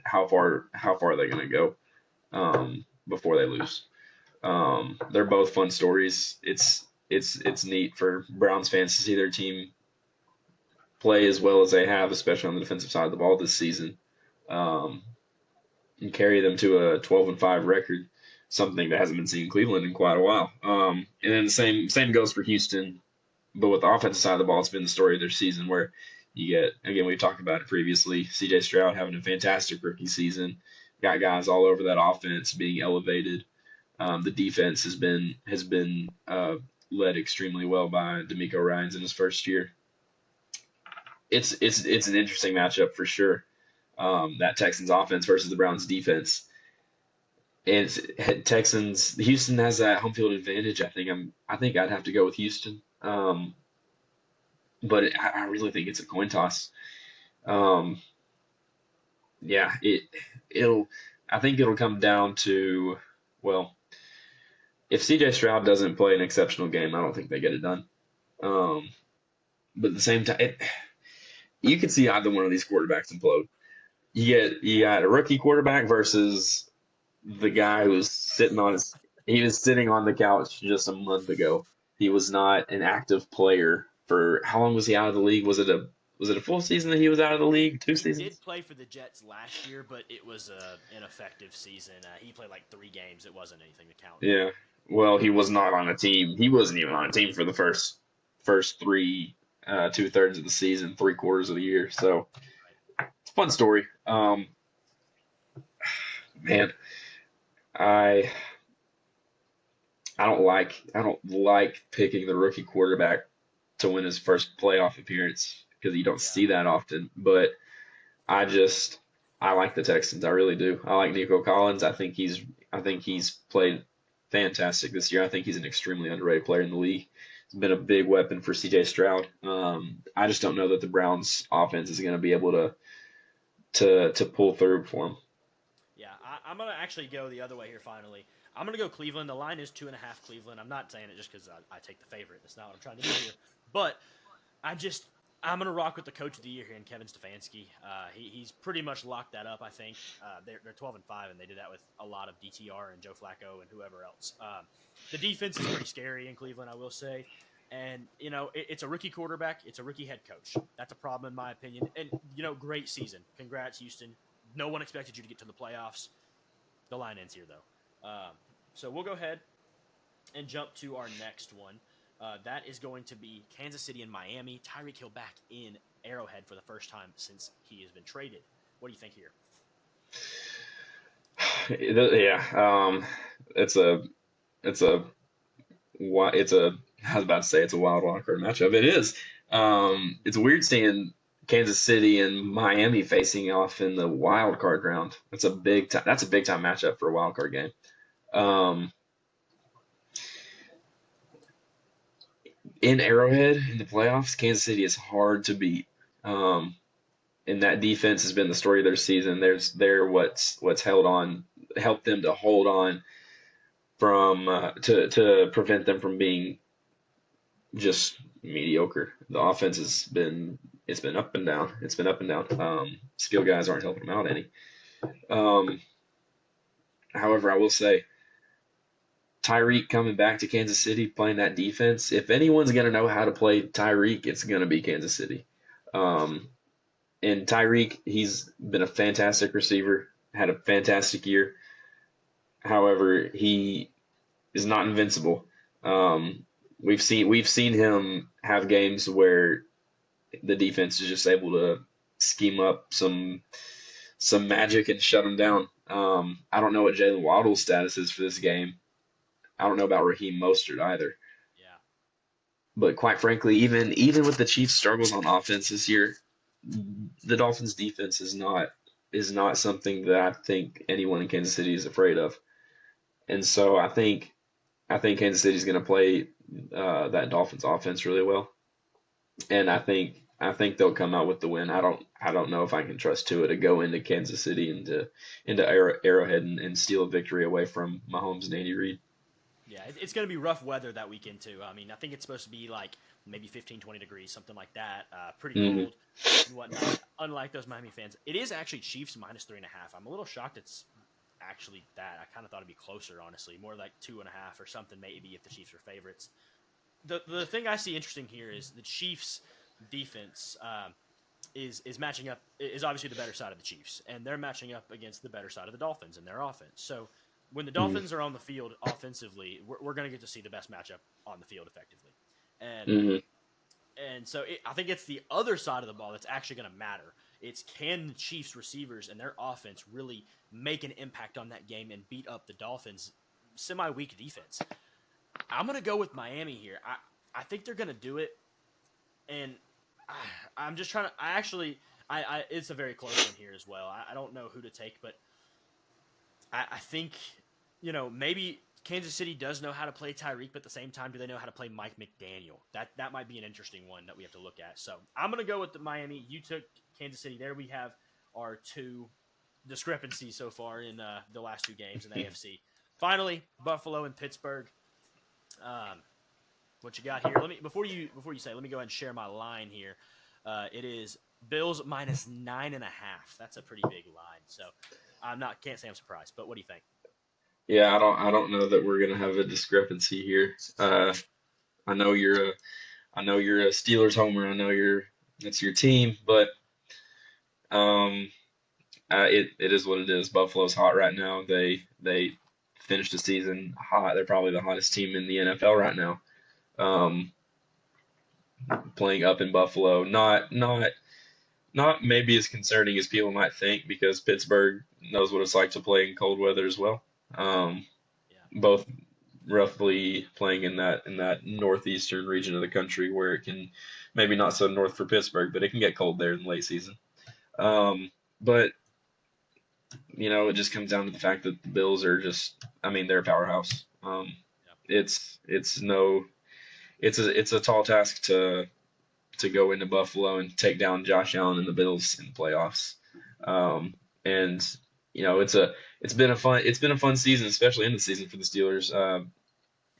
how far they're gonna go before they lose. They're both fun stories. It's neat for Browns fans to see their team play as well as they have, especially on the defensive side of the ball this season, um, and carry them to a 12-5 record, something that hasn't been seen in Cleveland in quite a while. And then the same goes for Houston, but with the offensive side of the ball, it's been the story of their season where you get again we've talked about it previously. C.J. Stroud having a fantastic rookie season, got guys all over that offense being elevated. The defense has been led extremely well by D'Amico Ryans in his first year. It's an interesting matchup for sure. That Texans offense versus the Browns defense. It's Texans. Houston has that home field advantage. I think I'd have to go with Houston. But I really think it's a coin toss. Um, yeah, it'll. I think it'll come down to, well, if C.J. Stroud doesn't play an exceptional game, I don't think they get it done. Um, but at the same time, you could see either one of these quarterbacks implode. You got a rookie quarterback versus the guy who's sitting on his he was sitting on the couch just a month ago. He Yeah. was not an active player for how long was he out of the league? Was it a full season that he was out of the league? Two He did seasons? play for the Jets last year, but it was a ineffective season. He played like 3 games. It wasn't anything to count. Yeah. Well, he was not on a team. He wasn't even on a team for the first three 2/3 of the season, 3/4 of the year. So Right. it's a fun story. Man, I I don't like picking the rookie quarterback to win his first playoff appearance because you don't Yeah. see that often. But I just I like the Texans. I really do. I like Nico Collins. I think he's played fantastic this year. I think he's an extremely underrated player in the league. He's been a big weapon for C.J. Stroud. I just don't know that the Browns offense is going to be able to pull through for him. Yeah. I'm gonna actually go the other way here. Finally, I'm gonna go Cleveland. The line is 2.5 Cleveland. I'm not saying it just because I take the favorite. That's not what I'm trying to do here. But I just I'm gonna rock with the coach of the year here in Kevin Stefanski. He's pretty much locked that up. I think they're 12-5, and they did that with a lot of DTR and Joe Flacco and whoever else. The defense is pretty scary in Cleveland, I will say. And it's a rookie quarterback, it's a rookie head coach. That's a problem in my opinion. And great season. Congrats, Houston. No one expected you to get to the playoffs. The line ends here though. So we'll go ahead and jump to our next one. That is going to be Kansas City and Miami. Tyreek Hill back in Arrowhead for the first time since he has been traded. What do you think here? Yeah, it's a it's a it's a I was about to say it's a wild card matchup. It is. It's weird seeing Kansas City and Miami facing off in the wild card round. That's a big time matchup for a wild card game. Yeah, Um, in Arrowhead in the playoffs, Kansas City is hard to beat. Um, and that defense has been the story of their season. They're what's helped them to hold on from to prevent them from being just mediocre. The offense it's been up and down. It's been up and down. Skill guys aren't helping them out any. Um, however, I will say Tyreek coming back to Kansas City, playing that defense. If anyone's going to know how to play Tyreek, it's going to be Kansas City. Um, and Tyreek, he's been a fantastic receiver, had a fantastic year. However, he is not invincible. We've seen him have games where the defense is just able to scheme up some magic and shut him down. I don't know what Jalen Waddle's status is for this game. I don't know about Raheem Mostert either. Yeah. But quite frankly, even with the Chiefs' struggles on offense this year, the Dolphins' defense is not something that I think anyone in Kansas City is afraid of. And so I think Kansas City is going to play that Dolphins offense really well, and I think they'll come out with the win. I don't know if I can trust Tua to go into Kansas City into Arrowhead and steal a victory away from Mahomes and Andy Reid. Yeah, it's going to be rough weather that weekend, too. I mean, I think it's supposed to be like maybe 15, 20 degrees, something like that. Pretty Hmm. cold and whatnot, unlike those Miami fans. It is actually Chiefs minus 3.5. I'm a little shocked it's actually that. I kind of thought it'd be closer, honestly. More like 2.5 or something, maybe, if the Chiefs are favorites. The thing I see interesting here is the Chiefs' defense is matching up, is obviously the better side of the Chiefs, and they're matching up against the better side of the Dolphins in their offense. So when the Hmm. Dolphins are on the field offensively, we're going to get to see the best matchup on the field effectively. And Hmm. I think it's the other side of the ball that's actually going to matter. It's can the Chiefs receivers and their offense really make an impact on that game and beat up the Dolphins' semi-weak defense. I'm going to go with Miami here. I think they're going to do it, and I'm just trying to. It's a very close one here as well. I don't know who to take, but I think maybe Kansas City does know how to play Tyreek, but at the same time, do they know how to play Mike McDaniel? That might be an interesting one that we have to look at. So I'm going to go with the Miami. You took Kansas City. There we have our two discrepancies so far in the last two games in the AFC. Finally, Buffalo and Pittsburgh. Um, what you got here? Let me before you say. Let me go ahead and share my line here. It is Bills minus 9.5. That's a pretty big line. So can't say I'm surprised. But what do you think? Yeah, I don't know that we're gonna have a discrepancy here. I know you're a Steelers homer. I know that's your team, but um, it is what it is. Buffalo's hot right now. They finished the season hot. They're probably the hottest team in the NFL right now. Um, Playing up in Buffalo, not maybe as concerning as people might think because Pittsburgh knows what it's like to play in cold weather as well. Um, Yeah. both roughly playing in that northeastern region of the country where it can maybe not so north for Pittsburgh, but it can get cold there in the late season. But it just comes down to the fact that the Bills are just, I mean, they're a powerhouse. Yeah. It's no, it's a tall task to go into Buffalo and take down Josh Allen and the Bills in the playoffs. And it's been a fun season, especially in the season for the Steelers.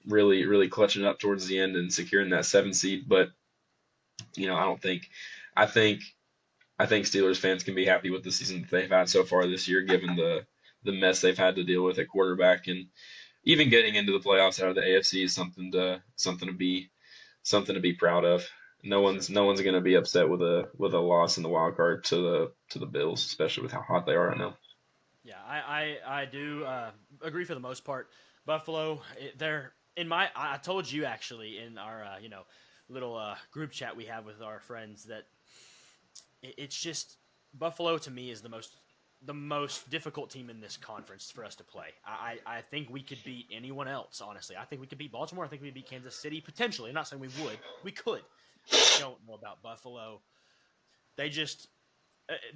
Really really clutching up towards the end and securing that 7 seed. But I don't think I think I think Steelers fans can be happy with the season that they've had so far this year, given the mess they've had to deal with at quarterback, and even getting into the playoffs out of the AFC is something to be proud of. No For one's sure. no one's going to be upset with a loss in the wild card to the Bills, especially with how hot they are right now. Yeah, I do agree for the most part. Buffalo, they're in my. I told you actually in our little group chat we have with our friends that it's just Buffalo to me is the most difficult team in this conference for us to play. I think we could beat anyone else. Honestly, I think we could beat Baltimore. I think we could beat Kansas City potentially. I'm not saying we would. We could. I don't know about Buffalo. They just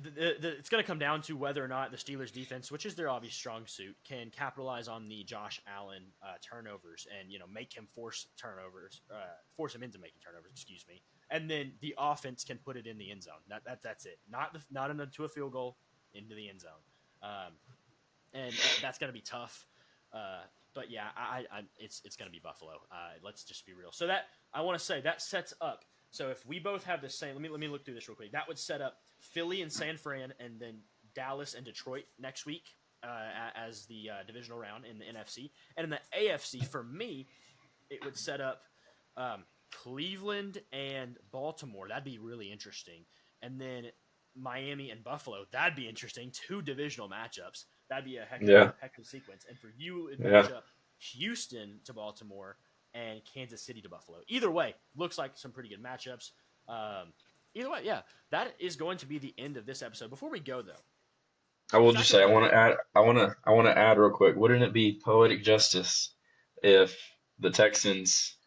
it's going to come down to whether or not the Steelers' defense, which is their obvious strong suit, can capitalize on the Josh Allen turnovers and make him force him into making turnovers. Excuse me, and then the offense can put it in the end zone. That's it. Not into a field goal, into the end zone, um, and that's going to be tough. But yeah, it's going to be Buffalo. Let's just be real. So that I want to say that sets up. So if we both have the same, let me look through this real quick. That would set up Philly and San Fran, and then Dallas and Detroit next week. as the divisional round in the NFC. And in the AFC, for me, it would set up Cleveland and Baltimore. That'd be really interesting. And then Miami and Buffalo. That'd be interesting. Two divisional matchups. That'd be a Yeah, heck of a sequence. And for you, it'd yeah. match up Houston to Baltimore and Kansas City to Buffalo. Either way, looks like some pretty good matchups. Either way, yeah, that is going to be the end of this episode. Before we go, though, I the will fact just that say I we want have to add. I want to add real quick. Wouldn't it be poetic justice if the Texans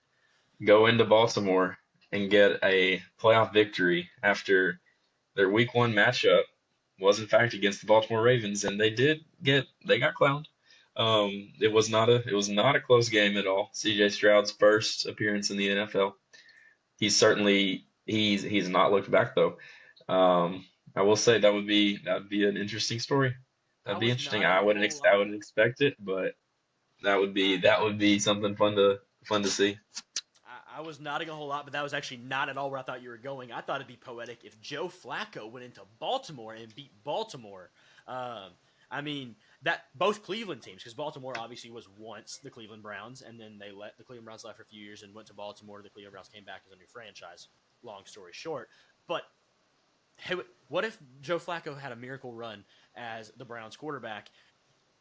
go into Baltimore and get a playoff victory after their Week 1 matchup was in fact against the Baltimore Ravens, and they got clowned. It was not a close game at all. C.J. Stroud's first appearance in the NFL. He's not looked back though. I will say that would be an interesting story. I That'd be was interesting. not in a whole I lot. wouldn't expect it, but that would be something fun to see. I was nodding a whole lot, but that was actually not at all where I thought you were going. I thought it'd be poetic if Joe Flacco went into Baltimore and beat Baltimore. Um, I mean, that both Cleveland teams, because Baltimore obviously was once the Cleveland Browns, and then the Cleveland Browns left for a few years and went to Baltimore. The Cleveland Browns came back as a new franchise. Long story short, but hey, what if Joe Flacco had a miracle run as the Browns quarterback,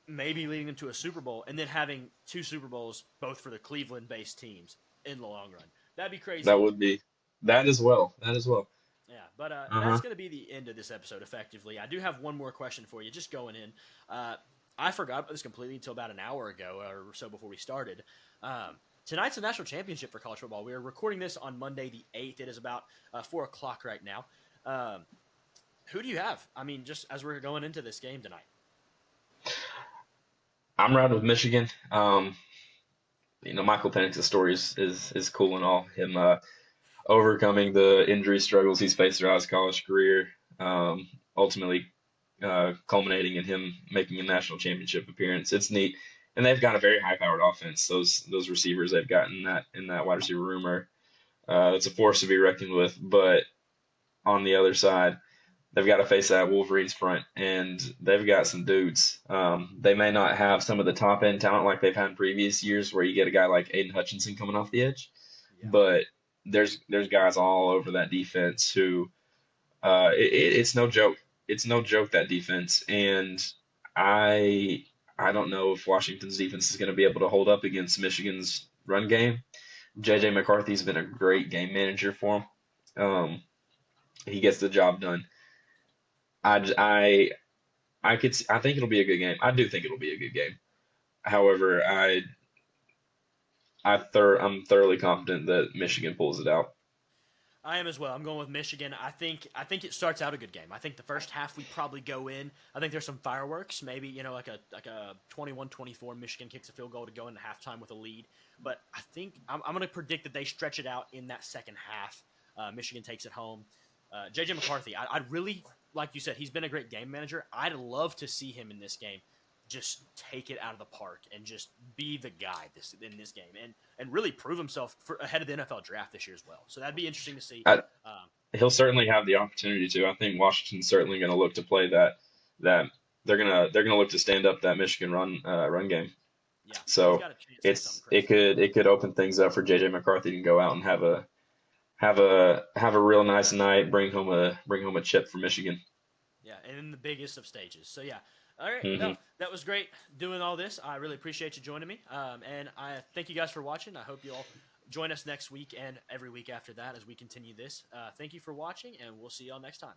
maybe leading them to a Super Bowl, and then having two Super Bowls, both for the Cleveland-based teams in the long run? That'd be That crazy. would be that as well. That as well. Yeah, but that's Uh-huh. going to be the end of this episode, effectively. I do have one more question for you, just going in. I forgot about this completely until about an hour ago or so before we started. Tonight's the national championship for college football. We are recording this on Monday the 8th. It is about 4 o'clock right now. Um, who do you have? I mean, just as we're going into this game tonight. I'm riding with Michigan. Michael Penix's story is cool and all. Him overcoming the injury struggles he's faced throughout his college career, ultimately culminating in him making a national championship appearance. It's neat, and they've got a very high-powered offense. Those receivers they've got in that wide receiver room are it's a force to be reckoned with. But on the other side, they've got to face that Wolverines front, and they've got some dudes. They may not have some of the top end talent like they've had in previous years, where you get a guy like Aiden Hutchinson coming off the edge, Yeah. but there's guys all over that defense who it's no joke. It's no joke, that defense, and I I don't know if Washington's defense is going to be able to hold up against Michigan's run game. JJ McCarthy's been a great game manager for him. He gets the job done. I I think it'll be a good game. I do think it'll be a good game. However, I'm thoroughly confident that Michigan pulls it out. I am as well. I'm going with Michigan. I think it starts out a good game. I think the first half we probably go in. I think there's some fireworks, maybe like a 21-24 Michigan kicks a field goal to go into halftime with a lead. But I think I'm going to predict that they stretch it out in that second half. Michigan takes it home. JJ McCarthy, I'd really like you said, he's been a great game manager. I'd love to see him in this game just take it out of the park and just be the guy in this game and really prove himself ahead of the NFL draft this year as well. So that'd be interesting to see. I, Um, he'll certainly have the opportunity to. I think Washington's certainly going to look to play that they're gonna look to stand up that Michigan run game. yeah, he's So got a chance to do something it's it crazy. could it could open things up for JJ McCarthy to go out and have a real nice night, bring home a chip for Michigan. Yeah, and in the biggest of stages. So yeah. All right, no, Hmm. that was great doing all this. I really appreciate you joining me, and I thank you guys for watching. I hope you all join us next week and every week after that as we continue this. Thank you for watching, and we'll see y'all next time.